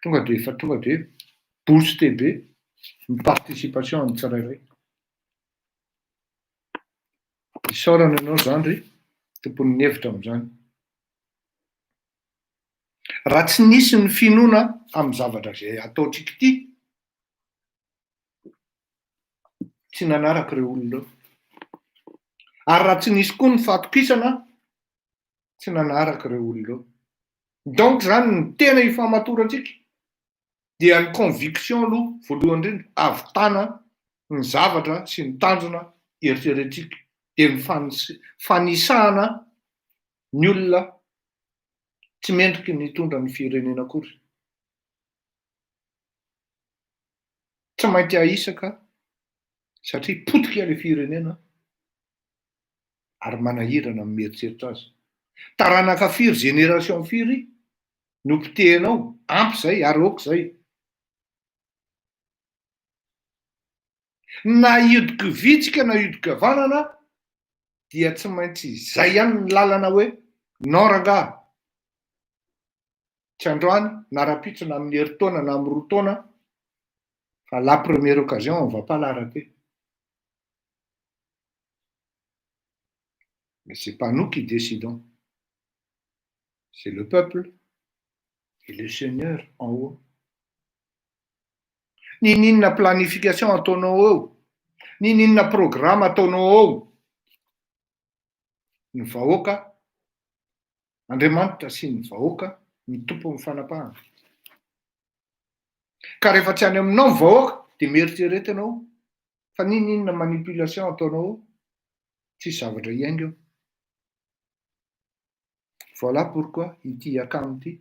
Tonga dia booster be ny participation ny tsirairay. Isaorana ianao zany ry tompon'ny hevitra amin'izany. Raha tsy nisy ny finoana amin'ny zavatra izay ataontsika ity, tsy nanaraka ireo olona. Ary raha tsy nisy koa ny fahatokisana, tsy nanaraka ireo olona. Donc zany ny tena ifamatorantsika dia ny conviction aloha voalohany indrindra avitana ny zavatra sy ny tanjona eritreretintsika. Dia ny fanisahana ny olona tsy mendriky ny tondra ny firenena akory. Tsy mainty ahisaka satria potika ilay firenena ary manahirana amin'ny mieritreritra azy. Taranaka firy, génération firy no pitehinao, ampy zay ary aoka zay. Na iodika vitsika na iodika vanana dia tsy maintsy zay ihany ny lalana hoe non rangahy. Tsy androany na rapitsina amin'ny herintaona na amin'ny roa taona fa la première occasion on va pas la rater. Mais c'est pas nous qui décidons. C'est le peuple et le Seigneur en haut. Ninina planification ataonao eo, ninina programme ataonao eo. Ny vahoaka, Andriamanitra sy ny vahoaka ny tompo ny fanapahana. Ka rehefa tsy any aminao ny vahoaka dia mieritreretina anao fa ninina manipulation ataonao eo, tsy zavatra iainga eo. Voilà pourquoi ity akamo ity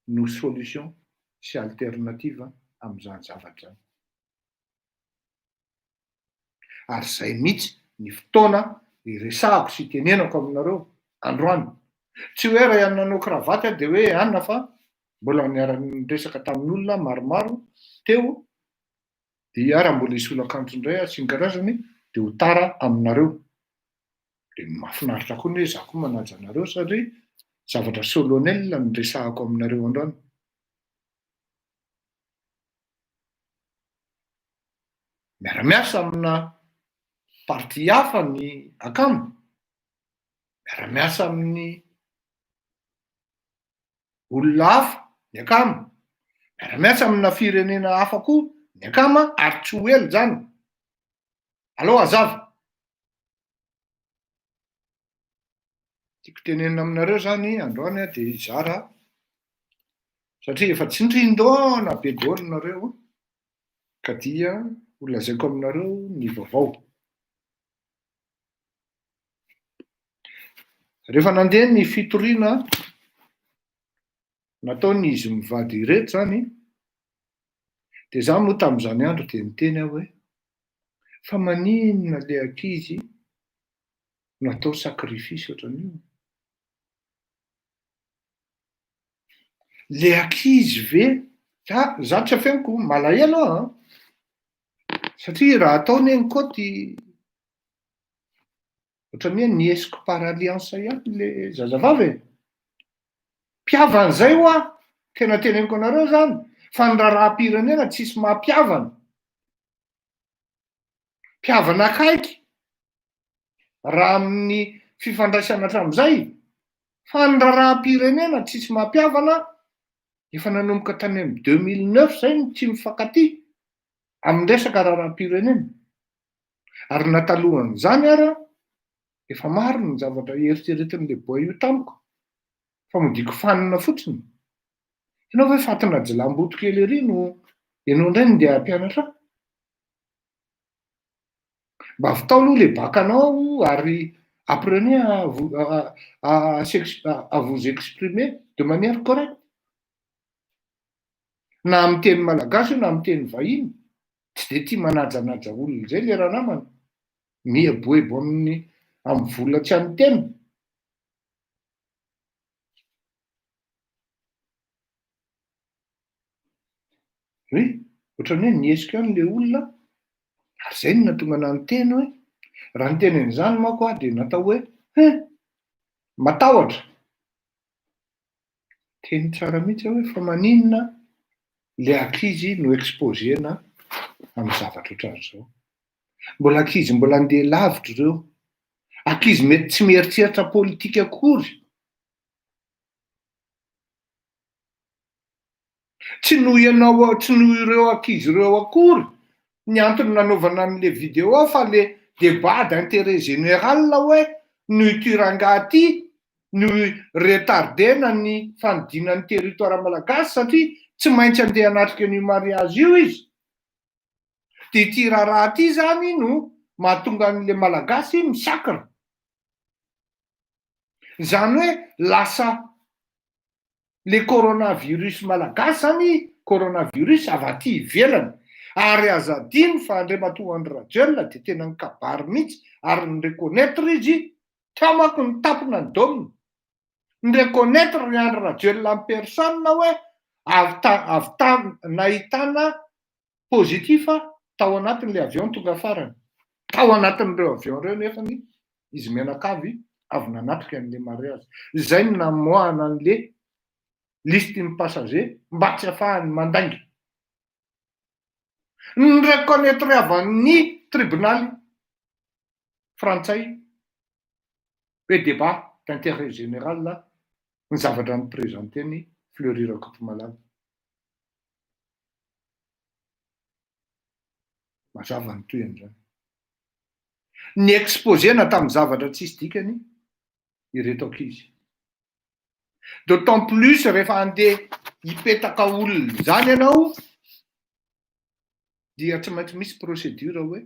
no solution sy alternative amin'izany zavatra zany. Ary zay mihitsy ny fotoana iresahako sy tenenako aminareo androany. Tsy hoe raha ihany nanao kravaty dia hoe anona fa mbola niara-niresaka tamin'olona maromaro teo dia raha mbola hisy olo-akanjo indray sy ny karazany dia ho tara aminareo. Dia mahafinaritra koa ny hoe izaho koa manaja anareo satria zavatra solennel no resahako aminareo androany. Miara-miasa amina parti hafa ny akamo, miara-miasa amin'ny olona hafa ny akamo, miara-miasa amina firenena hafa koa ny akama ary tsy ho ela zany. Aleo azava. Tiako tenenina aminareo zany androany dia izara satria efa tsy nitrindaona be daholo nareo ka dia ho lazaiko aminareo ny vaovao. Rehefa nandeha ny fitoriana nataony izy mivady ireto zany dia izaho moa tamin'izany andro dia niteny aho hoe fa maninona ilay ankizy no atao sakrifisy ohatran'io. Le ankizy ve za tsy afianko malahelo aho satria raha ataony eny koty ohatran'ny hoe niesiko par alliance ihany le zazavavy. Mpiavan'izay ho aho, tena teneniko anareo zany fa ny raharaham-pirenena tsisy mahampiavana. Mpiavana akaiky raha amin'ny fifandraisana hatramin'izay fa ny raharaham-pirenena tsisy mahampiavana. Efa nanomboka tany amin'ny 2009 zay no tsy mifankatia amin'ny resaka raharaham-pirenena. Ary natalohan'izany ara efa maro ny zavatra eritreretin'ilay boy io tamiko fa modiko fanina fotsiny. Ianao hoe fatina jilamboto kely ery no ianao indray ndeha hampianatra. Mba avitao aloha le bacanao ary apprenez à vous exprimer de manière correcte. Na amin'ny teny malagasy na amin'ny teny vahiny. Tsy dia tia manajanaja olona izay le raha namana. Mieboebo amin'ny vola tsy amin'ny teny. Oui, ohatrany hoe niesika an'le olona ary zay no natonga na ny teny hoe raha ny tenen'izany manko dia natao hoe matahotra. Teny tsara mihitsy hoe fa maninona le ankizy no expozena amin'ny zavatra ohatran'izao. Mbola ankizy mbola andeha lavitra ireo. Ankizy mety tsy mieritreritra politika akory. Tsy noho ireo ankizy ireo akory ny antony nanaovana an'le vidéo fa le débat d'intérêt général hoe no ity rangahy ity no retardena ny fanidinan'ny territoire malagasy satria tsy maintsy andeha hanatrika an'io mariage io izy. Dia ity raharaha ity zany no mahatonga an'le malagasy misakana. Zany hoe lasa le coronavirus malagasy zany coronavirus avy aty ivelany. Ary aza adino fa Andriamatoa Andry Rajoelina dia tena nikabary mihitsy ary nireconnaître izy tamako ny tampona ny domina. Nireconnaître ny Andry Rajoelina en personne hoe nahitana pozitiva tao anatin'le avion tonga farany. Tao anatin'ireo avion ireo nefany izy menakavy avy nanatrika an'le mariage. Izay no namoahana an'le listin'ny passager mba tsy ahafahany mandainga. Nireconnaître avy amin'ny tribonaly frantsay hoe débat d'intérêt général ny zavatra niprésenteny Fleury Rakotomalala. Mazava ny toyan'izany. Ny exposena tamin'ny zavatra tsisy dikany ireto ankizy. D'autant plus rehefa andeha hipetaka olona zany ianao dia tsy maintsy misy procédure hoe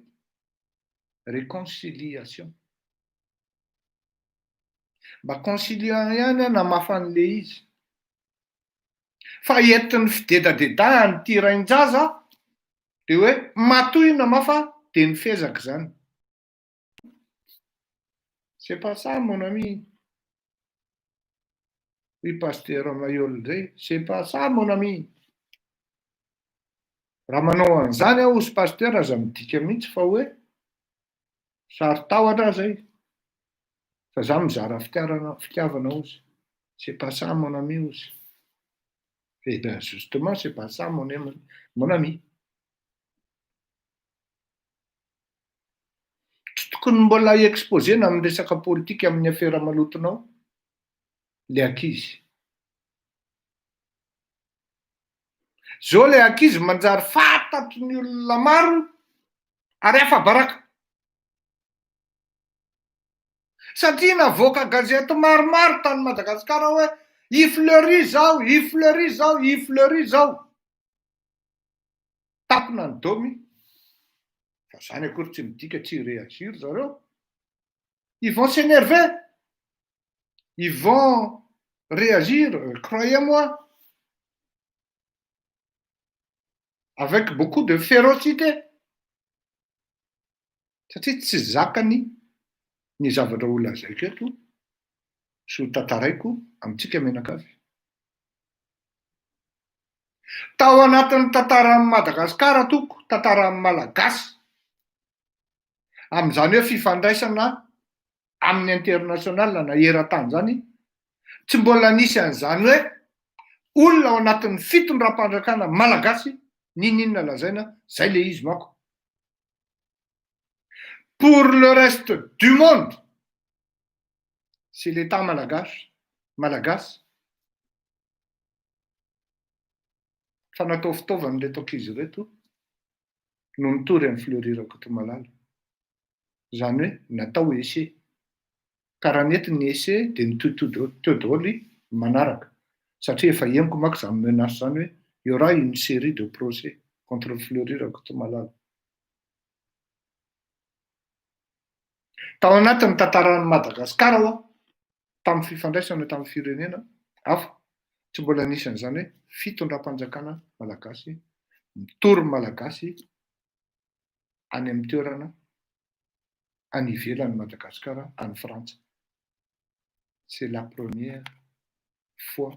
réconciliation. Mba conciliant ihany namafa an'le izy. Fa entiny fidedadedahany ty rain-jaza dia hoe matoy namafa dia nifezaka zany. C'est pas ça mon ami. Oui, pasteur Mayol zay, c'est pas ça mon ami. Raha manao an'izany aho sy pasteur aza midika mihitsy fa hoe sary tahotra zay. Fa za mizara fitiavana ozy. C'est pas ça mon ami ozy. Eh bien justement, c'est pas ça mon ami. Tsy tokony mbola exposena amin'ny resaka politika amin'ny afera malotonao le ankizy. Zao le ankizy manjary fantatry ny olona maro ary afa baraka. Satria navoaka gazety maromaro tany Madagasikara hoe i Fleury zao, i Fleury zao, i Fleury zao. Tapona ny domy. Fa zany akory tsy midika tsy réagir zareo. Ils vont s'énerver. Ils vont réagir, croyez-moi, avec beaucoup de férocité. Satria tsy zakany ny zavatra olazaiko eto sy ho tantaraiko amintsika menakavy. Tao anatin'ny tantaran'ny Madagasikara toko, tantaran'ny Malagasy, amin'izany hoe fifandraisana amin'ny international na eran-tany zany, tsy mbola nisy an'izany hoe olona ao anatin'ny fitondram-panjakana malagasy ninona lazaina, zay le izy manko. Pour le reste du monde, c'est l'État malagasy. Fa natao fitaovana reto ankizy reto no nitory amin'ny Fleury Rakotomalala. Zany hoe natao essai. Karaha nety ny essai dia ny teo daholo manaraka. Satria efa henoko manko za menace zany hoe il y aura une série de procès contre Fleury Rakotomalala. Tao anatin'ny tantaran'ny Madagasikara tamin'ny fifandraisana tamin'ny firenena hafa, tsy mbola nisy an'izany hoe fitondram-panjakana malagasy, mitory malagasy any amin'ny toerana any ivelan'ny Madagasikara, any Frantsa. C'est la première fois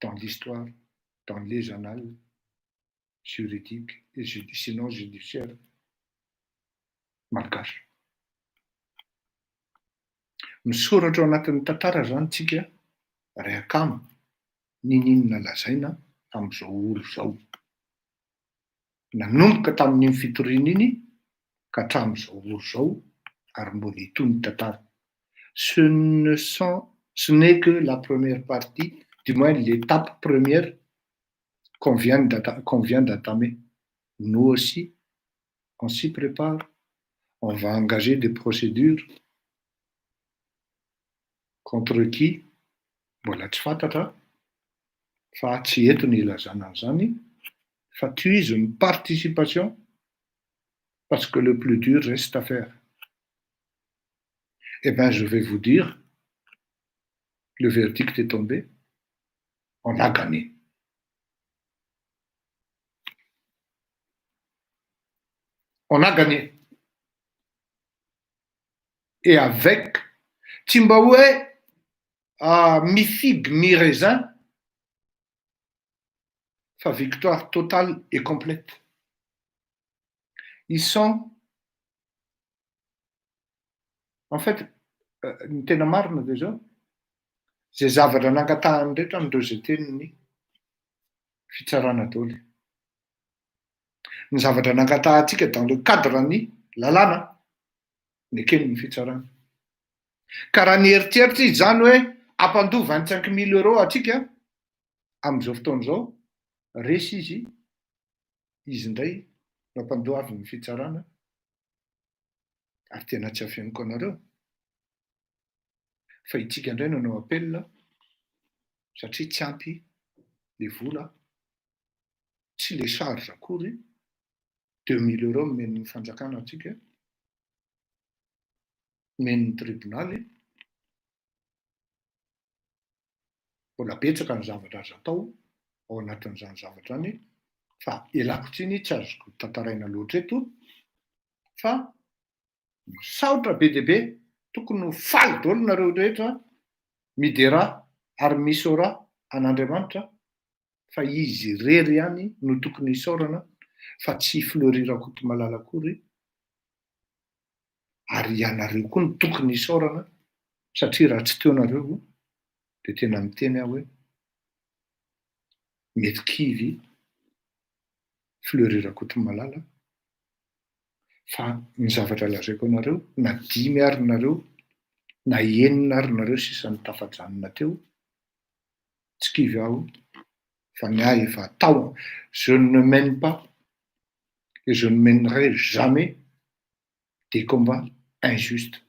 dans l'histoire, dans les annales, juridique et sinon judiciaire malagasy. Misoratra ao anatin'ny tantara zany tsika ray akamo ninona lazaina amin'izao olo zao. Nanomboka tamin'iny fitoriana iny ka hatramin'izao olo zao ary mbola hitony tantara. Ce n'est que la première partie, du moins l'étape première qu'on vient d'entamer. Nous aussi, on s'y prépare. On va engager des procédures contre qui? Mbola tsy fantatra fa tsy eto ny ilazana an'izany fa tohizo ny participation parce que le plus dur reste à faire. Eh bien, je vais vous dire, le verdict est tombé, on a gagné. On a gagné. Et avec Timbabwe, mi-figue, mi-raisin, sa victoire totale et complète. Ils sont, en fait, ny tena marina dia zao, zay zavatra nangatahany rehetra amin'ireo zay teniny fitsarana daholo. Ny zavatra nangatahantsika dans le cadre ny lalàna, ny ekeny ny fitsarana. Ka raha ny eritseritra izy zany hoe ampandova 25 000 € atsika amin'izao fotoana izao, resy izy indray no ampandoavy ny fitsarana ary tena tsy afeniko anareo. Fa itsika indray nanao appel satria tsy ampy le vola, tsy le charge akory, 2 000 € men'ny fanjakana atsika, men'ny tribonaly. Mbola betsaka ny zavatra azo atao ao anatin'izany zavatra zany, fa elako tsiny tsy azoko tantaraina loatra eto, fa misaotra be dia be, tokony ho faly daholo nareo rehetra midera ary misaora an'Andriamanitra fa izy irery ihany no tokony hisaorana fa tsy Fleury Rakotomalala akory, ary ianareo koa no tokony hisaorana satria raha tsy teo nareo dia tena miteny aho hoe mety kivy Fleury Rakotomalala. Fa ny zavatra lazaiko anareo, na 5 ary nareo, na 9 ary nareo sisa ny tafajanona teo, tsy kivy aho fa ny ahy efa atao. Je ne mène pas et je ne mènerai jamais des combats injustes.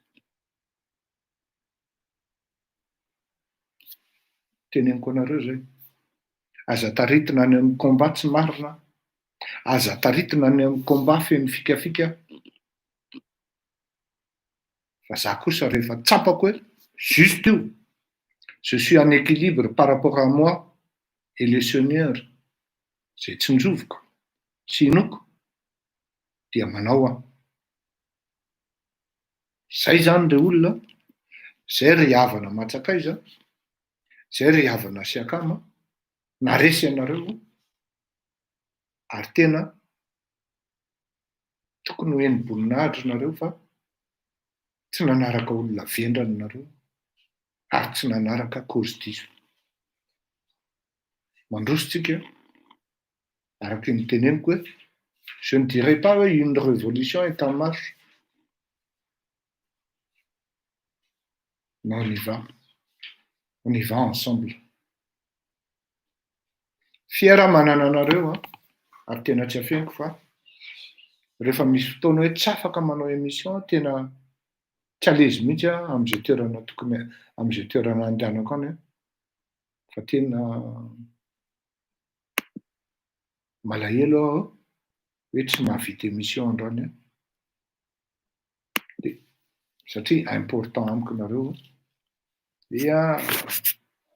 Teneniko anareo zay. Aza taritina any amin'ny combat tsy marina, aza taritina any amin'ny combat feno fikafika, fa za kosa rehefa tsapako hoe juste io, je suis en équilibre par rapport à moi et le Seigneur, zay tsinjoviko sy inoko dia manao aho. Zay zany le olona, zay ry havana matsakaiza, zay ry havana siakama, naresy anareo ary tena tokony ho eni-boninahitra nareo fa tsy nanaraka olona vendrany nareo ary tsy nanaraka cause diso. Mandrositsika araka ny teneniko hoe je ne dirais pas hoe une révolution est en marche. Mais on y va ensemble. Fiera manana anareo ary tena tsy afeniko fa rehefa misy fotoana hoe tsy afaka manao émission tena tsy alezy mihitsy amin'izay toerana tokony amin'izay toerana andehanako any fa tena malahelo aho hoe tsy mahavita émission androany dia satria important amiko nareo dia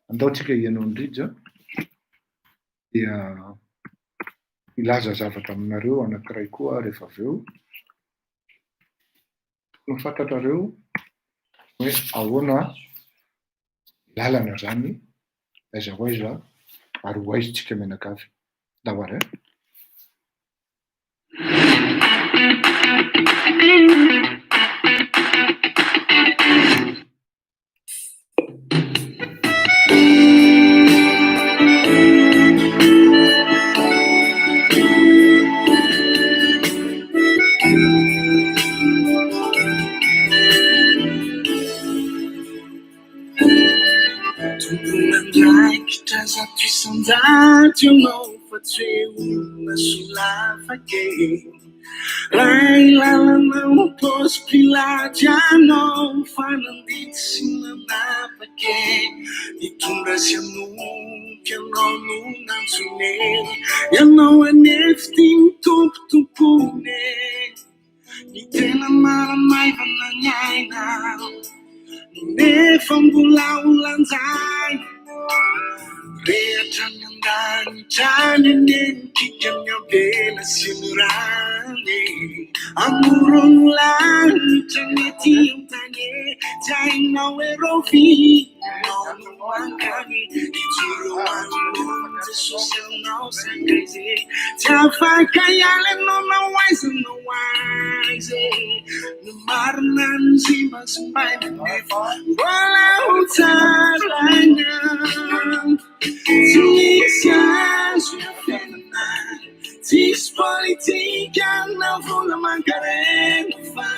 andaontsika ianao indrindra dia ilaza zavatra aminareo anankiray koa rehefa avy eo no fantatrareo hoe ahoana lalana zany aiza ho aiza ary ho aizitsika menakavy. Dahoara. Sandato non facevo una sulla faghe Rai la non posso pilagia non fanandissima na perché di tunda siamo che non sune ya no neftin tu pune ni tena mara mai vananyai na ne fambula ulanzai Reatanandani tanen kikanya bela simurani Amurun lan taneti tane Jaina werofi No wankani Ituro anu Social no sangaze Tafa kayale no wise no wise No marnan zima sumay nef Wala utaranya Tis politica non fu la Macarena fa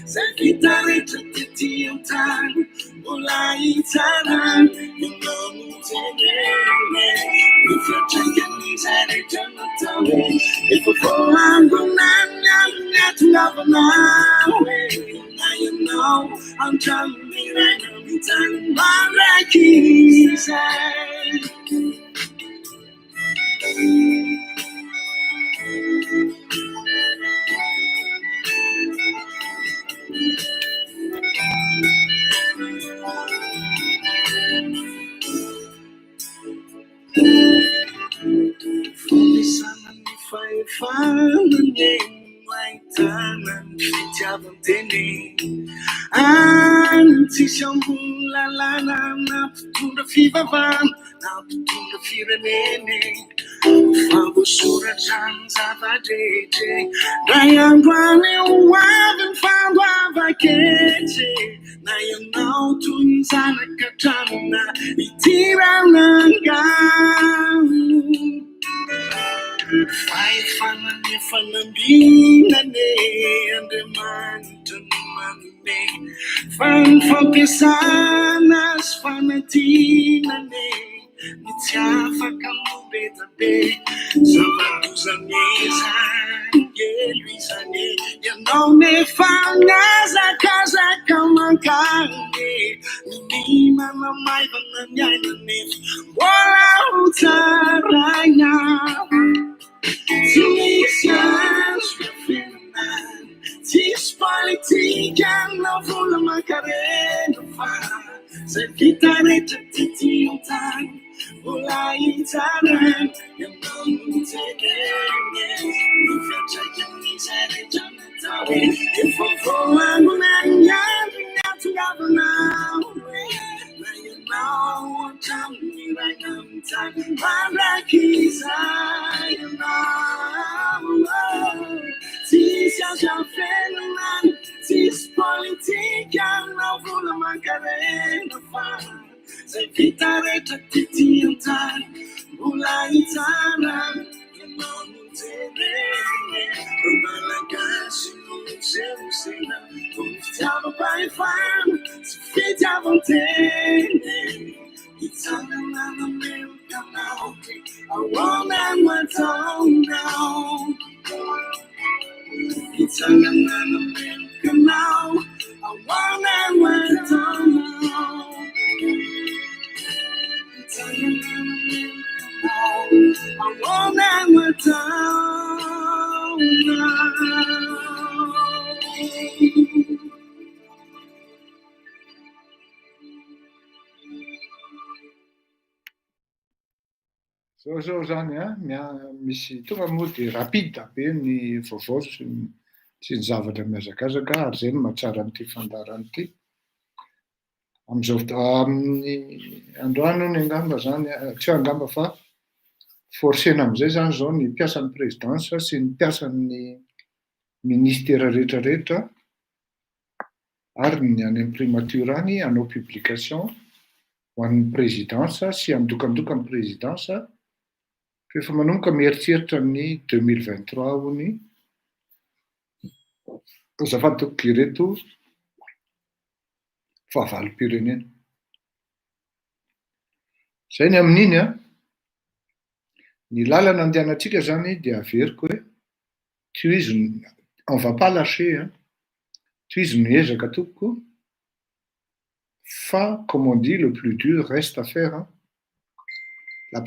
Se chitarre tutti ti utani Volai taran Non te ne Mi faccia che mi sei giornata E fu volando un'anna Tu love now Now you know I'm telling me right now Me telling my lucky side Fully sun mi fai fanne mai tanan fitiavantene Anzi siamo la na tunda fiva van na tunda firenene Favo sura chanza vadete Dayangwane uwaven fando avakete Na you know tunzana katana itirananga Fai fanambina ne andemantanumane Fan fopesanas fanatina ne Nitiafa kamubeta be Zavaduzaneza Luisane Yanone fangaza casa kamankane Nima na mai vananyai na nef Wala utaranya Tunisians refina Tis politica non fu la Macarena fa Se chitarre tutti utani Volai taran E non te ne Mi faccia che mi sei giornata E fu volando un'anna Tu love now Now you know I'm telling you right now I'm telling my lucky side You know Si siamo fenomenali Tis politica non fu la Macarena fa Se chitarre tutti ti antani Volai taran E non te ne Roma la casa non c'è un sena Non stiamo per fare Se fitiamo te It's on an American now I want and my tongue now It's on an American now I want and my tongue now It's on an American now I want and my tongue now Zao zany misy tonga moa dia rapida be ny vaovao sy ny zavatra mihazakazaka ary zay no mahatsara an'ity fandarana ity. Amin'izao amin'ny androany ny angamba zany, tsy angamba fa forcena amin'izay zany zao ny mpiasan'ny présidence sy ny mpiasan'ny ministera rehetrarehetra ary ny any imprimature any hanao publication ho an'ny présidence sy andokandoka amin'ny présidence rehefa manomboka mieritreritra ny 2023 hony azafady tokoka ireto fahavalo-pirenena. Zay ny amin'iny ny lalana andehanantsika zany dia averiko hoe tohizo on va pas lâcher tohizo miezaka tompoko fa comme on dit le plus dur reste à faire. La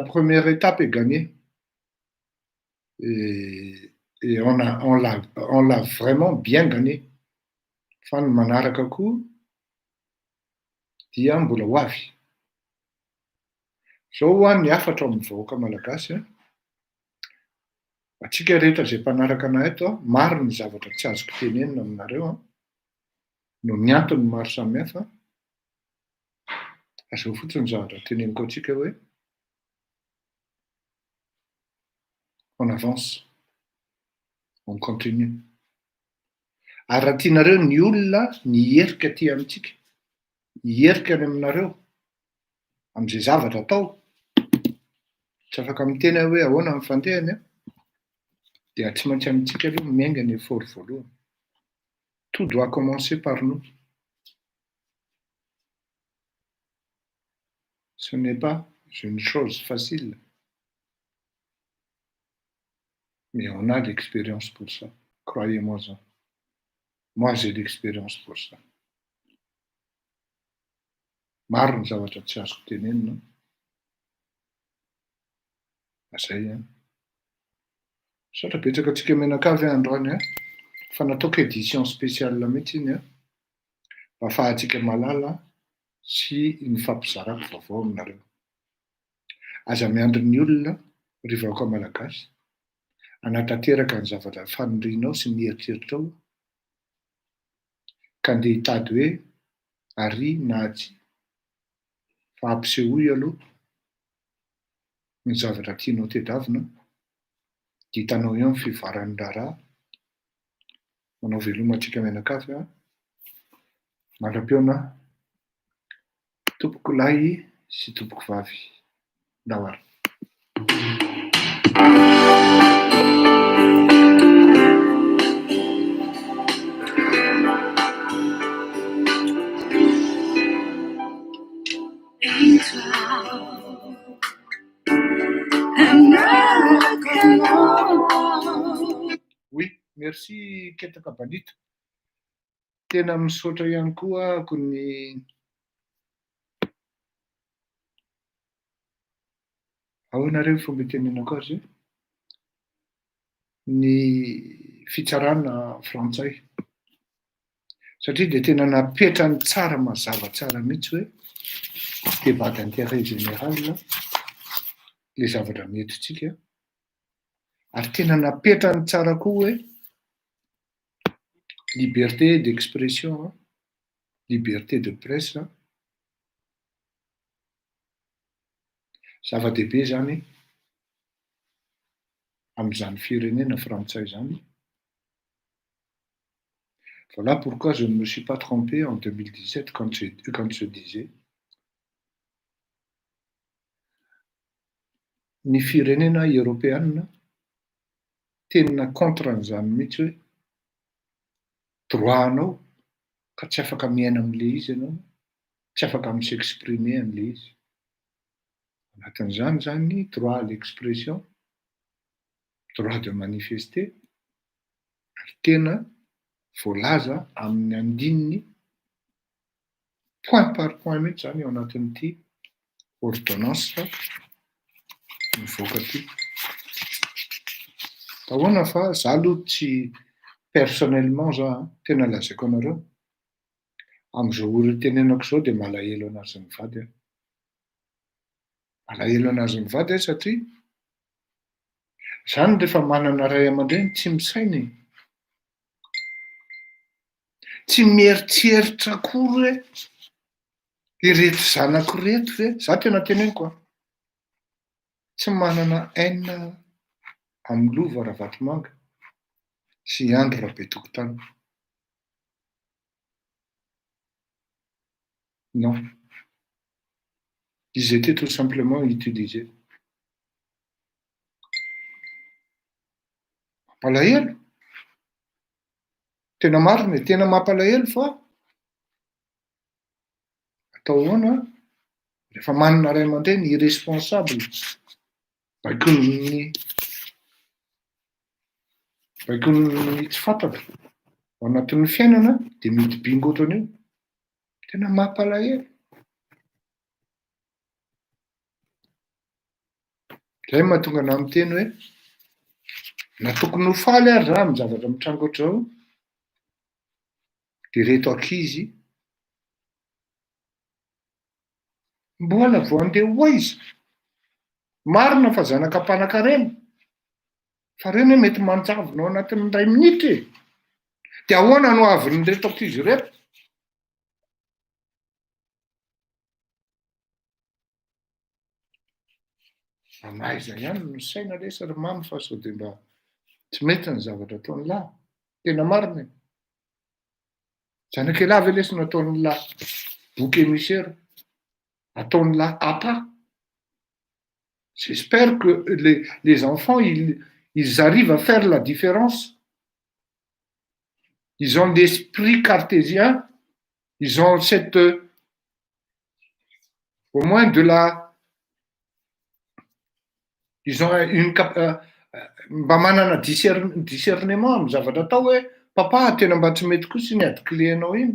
première étape est gagnée et on l'a vraiment bien gagné. Fa ny manaraka koa dia mbola ho avy. Zao ho any afatra amin'ny vahoaka malagasy atsika rehetra zay mpanaraka anay eto maro ny zavatra tsy azoko tenenina aminareo no ny antony maro samihafa. Azao fotsiny zavatra teneniko atsika hoe on avance, on continue. Ary raha tianareo ny olona nierika aty amintsika, hierika any aminareo amin'izay zavatra atao, tsy afaka miteny hoe ahoana ny fandehany dia tsy maintsy amintsika aloha miainga ny effort voalohany. Tout doit commencer par nous. Ce n'est pas une chose facile. Mais on a l'expérience pour ça. Croyez-moi ça. Moi, j'ai l'expérience pour ça. Maro ny zavatra tsy azoko tenenina. Zay Satra betsaka atsika menakavy androany fa nataoko édition spéciale mihitsy iny mba ahafahantsika malala sy ny fampizarako vaovao aminareo. Aza miandry ny olona ry vahoaka malagasy hanatanteraka ny zavatra fanindrinao sy mieritreritrao ka andeha hitady hoe ary na tsy fa ampisehoy aloha ny zavatra tianao tedavina, hitanao eo amin'ny fivoaran'ny raharaha. Manao veloma atsika menakavy mandram-peona tompoko lahy sy tompoko vavy. Dahoara. Oui, merci Ketaka Bandita. Tena misaotra ihany koa ako ny ahoanareo fomba tenenako azy ny fitsarana frantsay satria dia tena napetrany tsara mazava tsara mihitsy hoe débat d'intérêt général le zavatra metintsika ary tena napetrany tsara koa hoe liberté d'expression, liberté de presse. Zava-dehibe zany amin'izany firenena frantsay zany. Voilà pourquoi je ne me suis pas trompé en 2017 quand je disais ny firenena européenne tena contre an'izany mihitsy hoe droit anao ka tsy afaka miaina amin'le izy ianao, tsy afaka s'exprimer amin'le izy. Anatin'izany zany droit à l'expression, droit de manifester, ary tena voalaza amin'ny andininy point par point mihitsy zany ao anatin'ity ordonnance mivoaka ty. Ahoana fa za aloha tsy personnellement za tena lazaiko anareo amin'izao ora tenenako zao dia malahelo anazy ny vady malahelo anazy ny vady satria zany rehefa manana ray aman-dreny tsy misainy, tsy mieritseritra akory hoe ireto zanako reto ve za tena teneniko tsy manana haina amin'ny lova raha vatomanga sy andro raha be tokotany. Non. Ils étaient tout simplement utilisés. Mampalahelo. Tena marina, tena mampalahelo fa atao ahoana rehefa manana ray aman-dreny irresponsable baikon'ny tsy fantatra ao anatin'ny fiainana dia mety bingo ohatran'io. Tena mampalahelo. Zay mahatonga ana miteny hoe na tokony ho faly ary raha amin'ny zavatra mitranga ohatr'izao dia reto ankizy mbola vao andeha ho aiza. Marina fa zanaka mpanankarena fa reny hoe mety manjavona ao anatin'ny 2 minitra e. Dia ahoana no avin'ny reto ankizy reto? Anaiza ihany no saina lesa ry mamy fa sao dia mba tsy mety ny zavatra ataon'ny lahy. Tena marina. Zanak'ilahy ve lesona ataon'ny lahy bouc émissaire, ataon'ny lahy appât. J'espère que les enfants, ils arrivent à faire la différence. Ils ont l'esprit cartésien, ils ont cette, au moins de la, ils ont mba manana discernement amin'ny zavatra atao hoe papa tena mba tsy mety koa sy niadikilenao iny.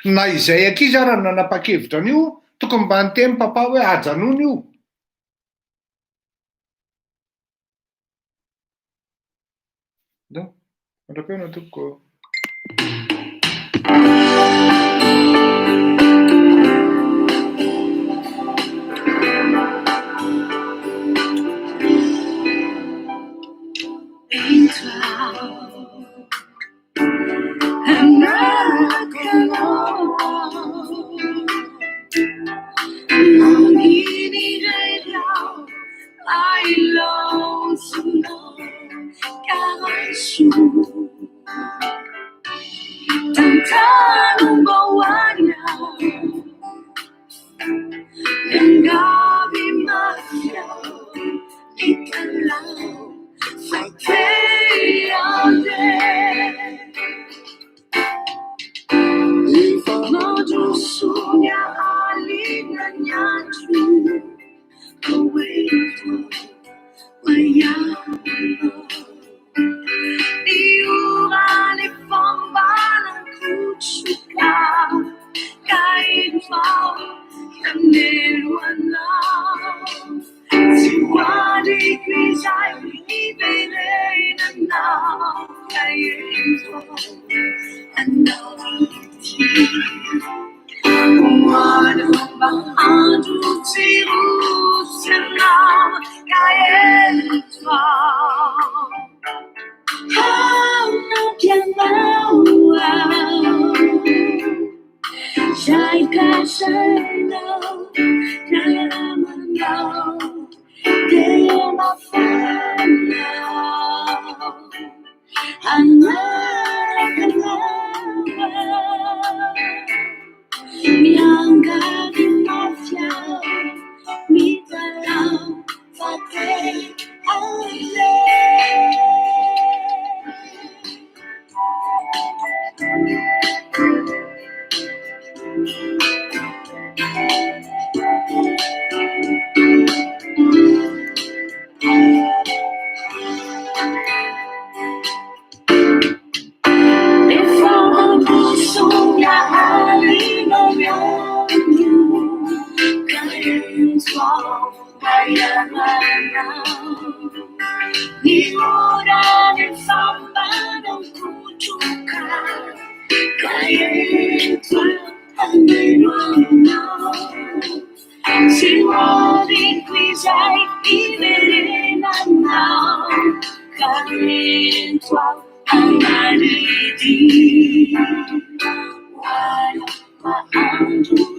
Na izay ankizy ary nanapa-kevitra an'io, tokony mba niteny papa hoe ajanona io. Non, mandrapiana tokoko. Wala maandro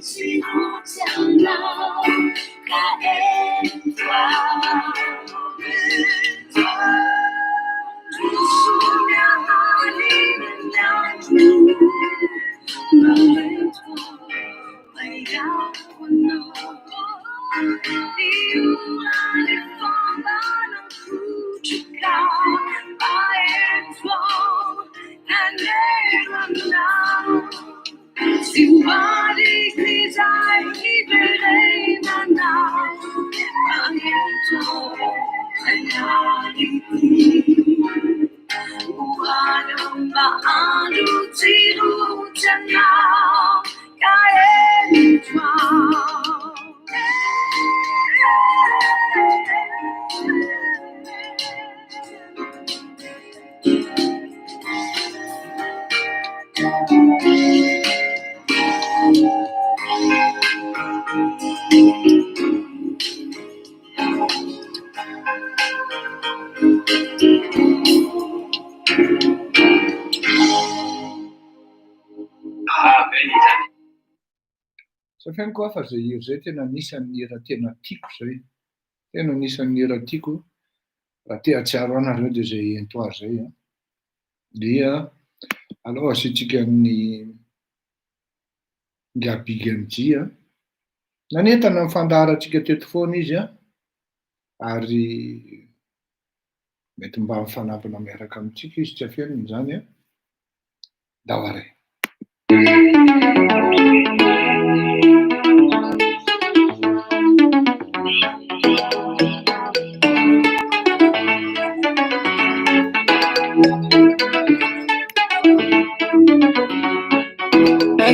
si Safiany koa fa zay hira zay tena anisan'ny hira tena tiako zay. Tena anisan'ny hira tiako raha te hatsiaro anareo de zay entoa zay a. Dia alao asiatsika amin'ny Gaby Gamji a. Nanentana mifandaharatsika teto foana izy a. Ary mety mba mifanampina miaraka amitsika izy tsy afeniny zany a. Dahoray.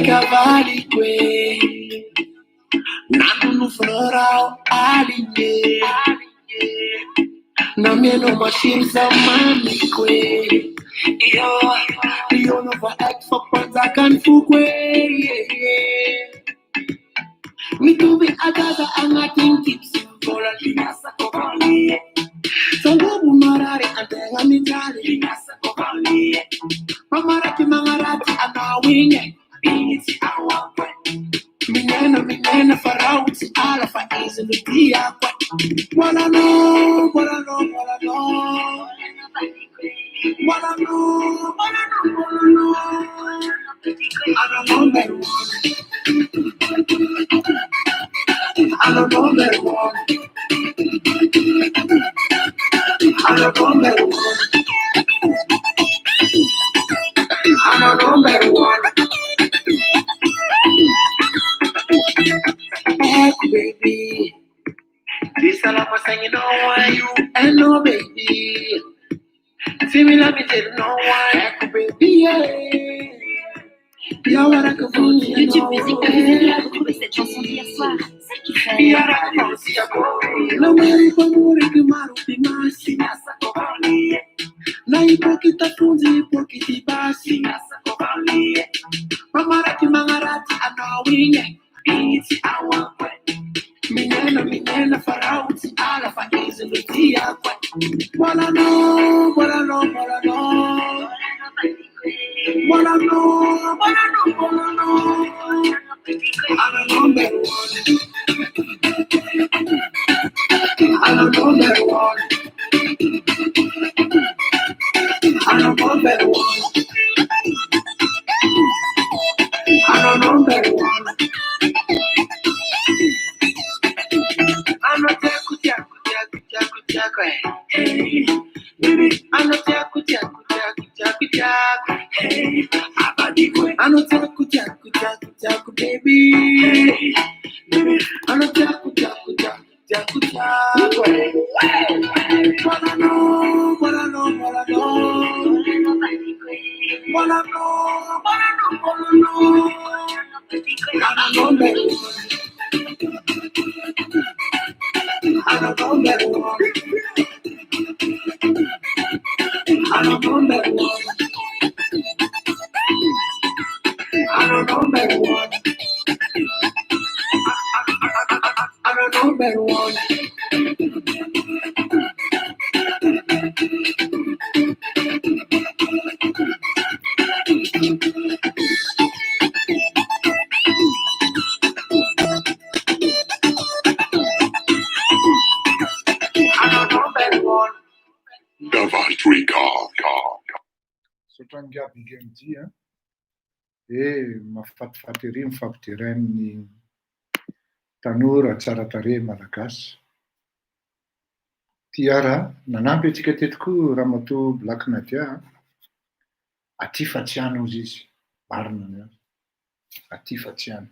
Cavali que nando no floral alinhei na minha nova xinza mami que eu não vou só quando can fukwe me tuve a casa angatin tips bola linhasa covali solo bunarare antega mitale linhasa covali mamarati mangarati anawinge Binti awakwe Minena farauti ala faizi lutia kwe Wala no I don't know that one baby, this all I'm saying, you know why you and no baby. See me, let me tell you, no why, baby, yeah. Y'a la confusion. YouTube Music a retrouvé cette chanson d'hier soir, celle qui fait. Y'a la confusion. No me por morir que maru pimasi. Nasa kovali. Na hipokita funzi porque ti basi. Nasa kovali. Mamarati mangarati anawinge. Binti awakwe. Minena farauti ala faizi lutia kwe. Wala no. I don't know that one. I don't know that one. I don't know that one. I don't know that one. I'm not hey, baby, I'm not hey, I'm not baby, hey, baby, I'm not Sotrangabiga amity e mafatifaty ery mifampidiran'ny tanora tsara tarehy malagasy. Tiara nanampy antsika teto koa Ramatoa Black Nadia aty Fatsiana ozy izy. Marina ny azy. Aty Fatsiana.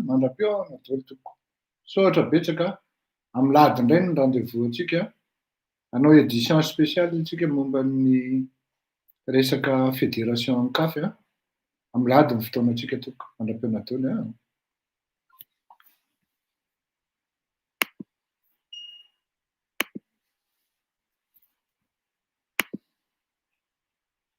Mandrapeo natolo toko. Sohatra betsaka amin'ny lahady indray ny rendez-vous antsika. Hanao édition spéciale antsika momba ny resaka fédération CAF. Amin'ny lahady ny fotoana antsika toko. Mandrapeo natolo.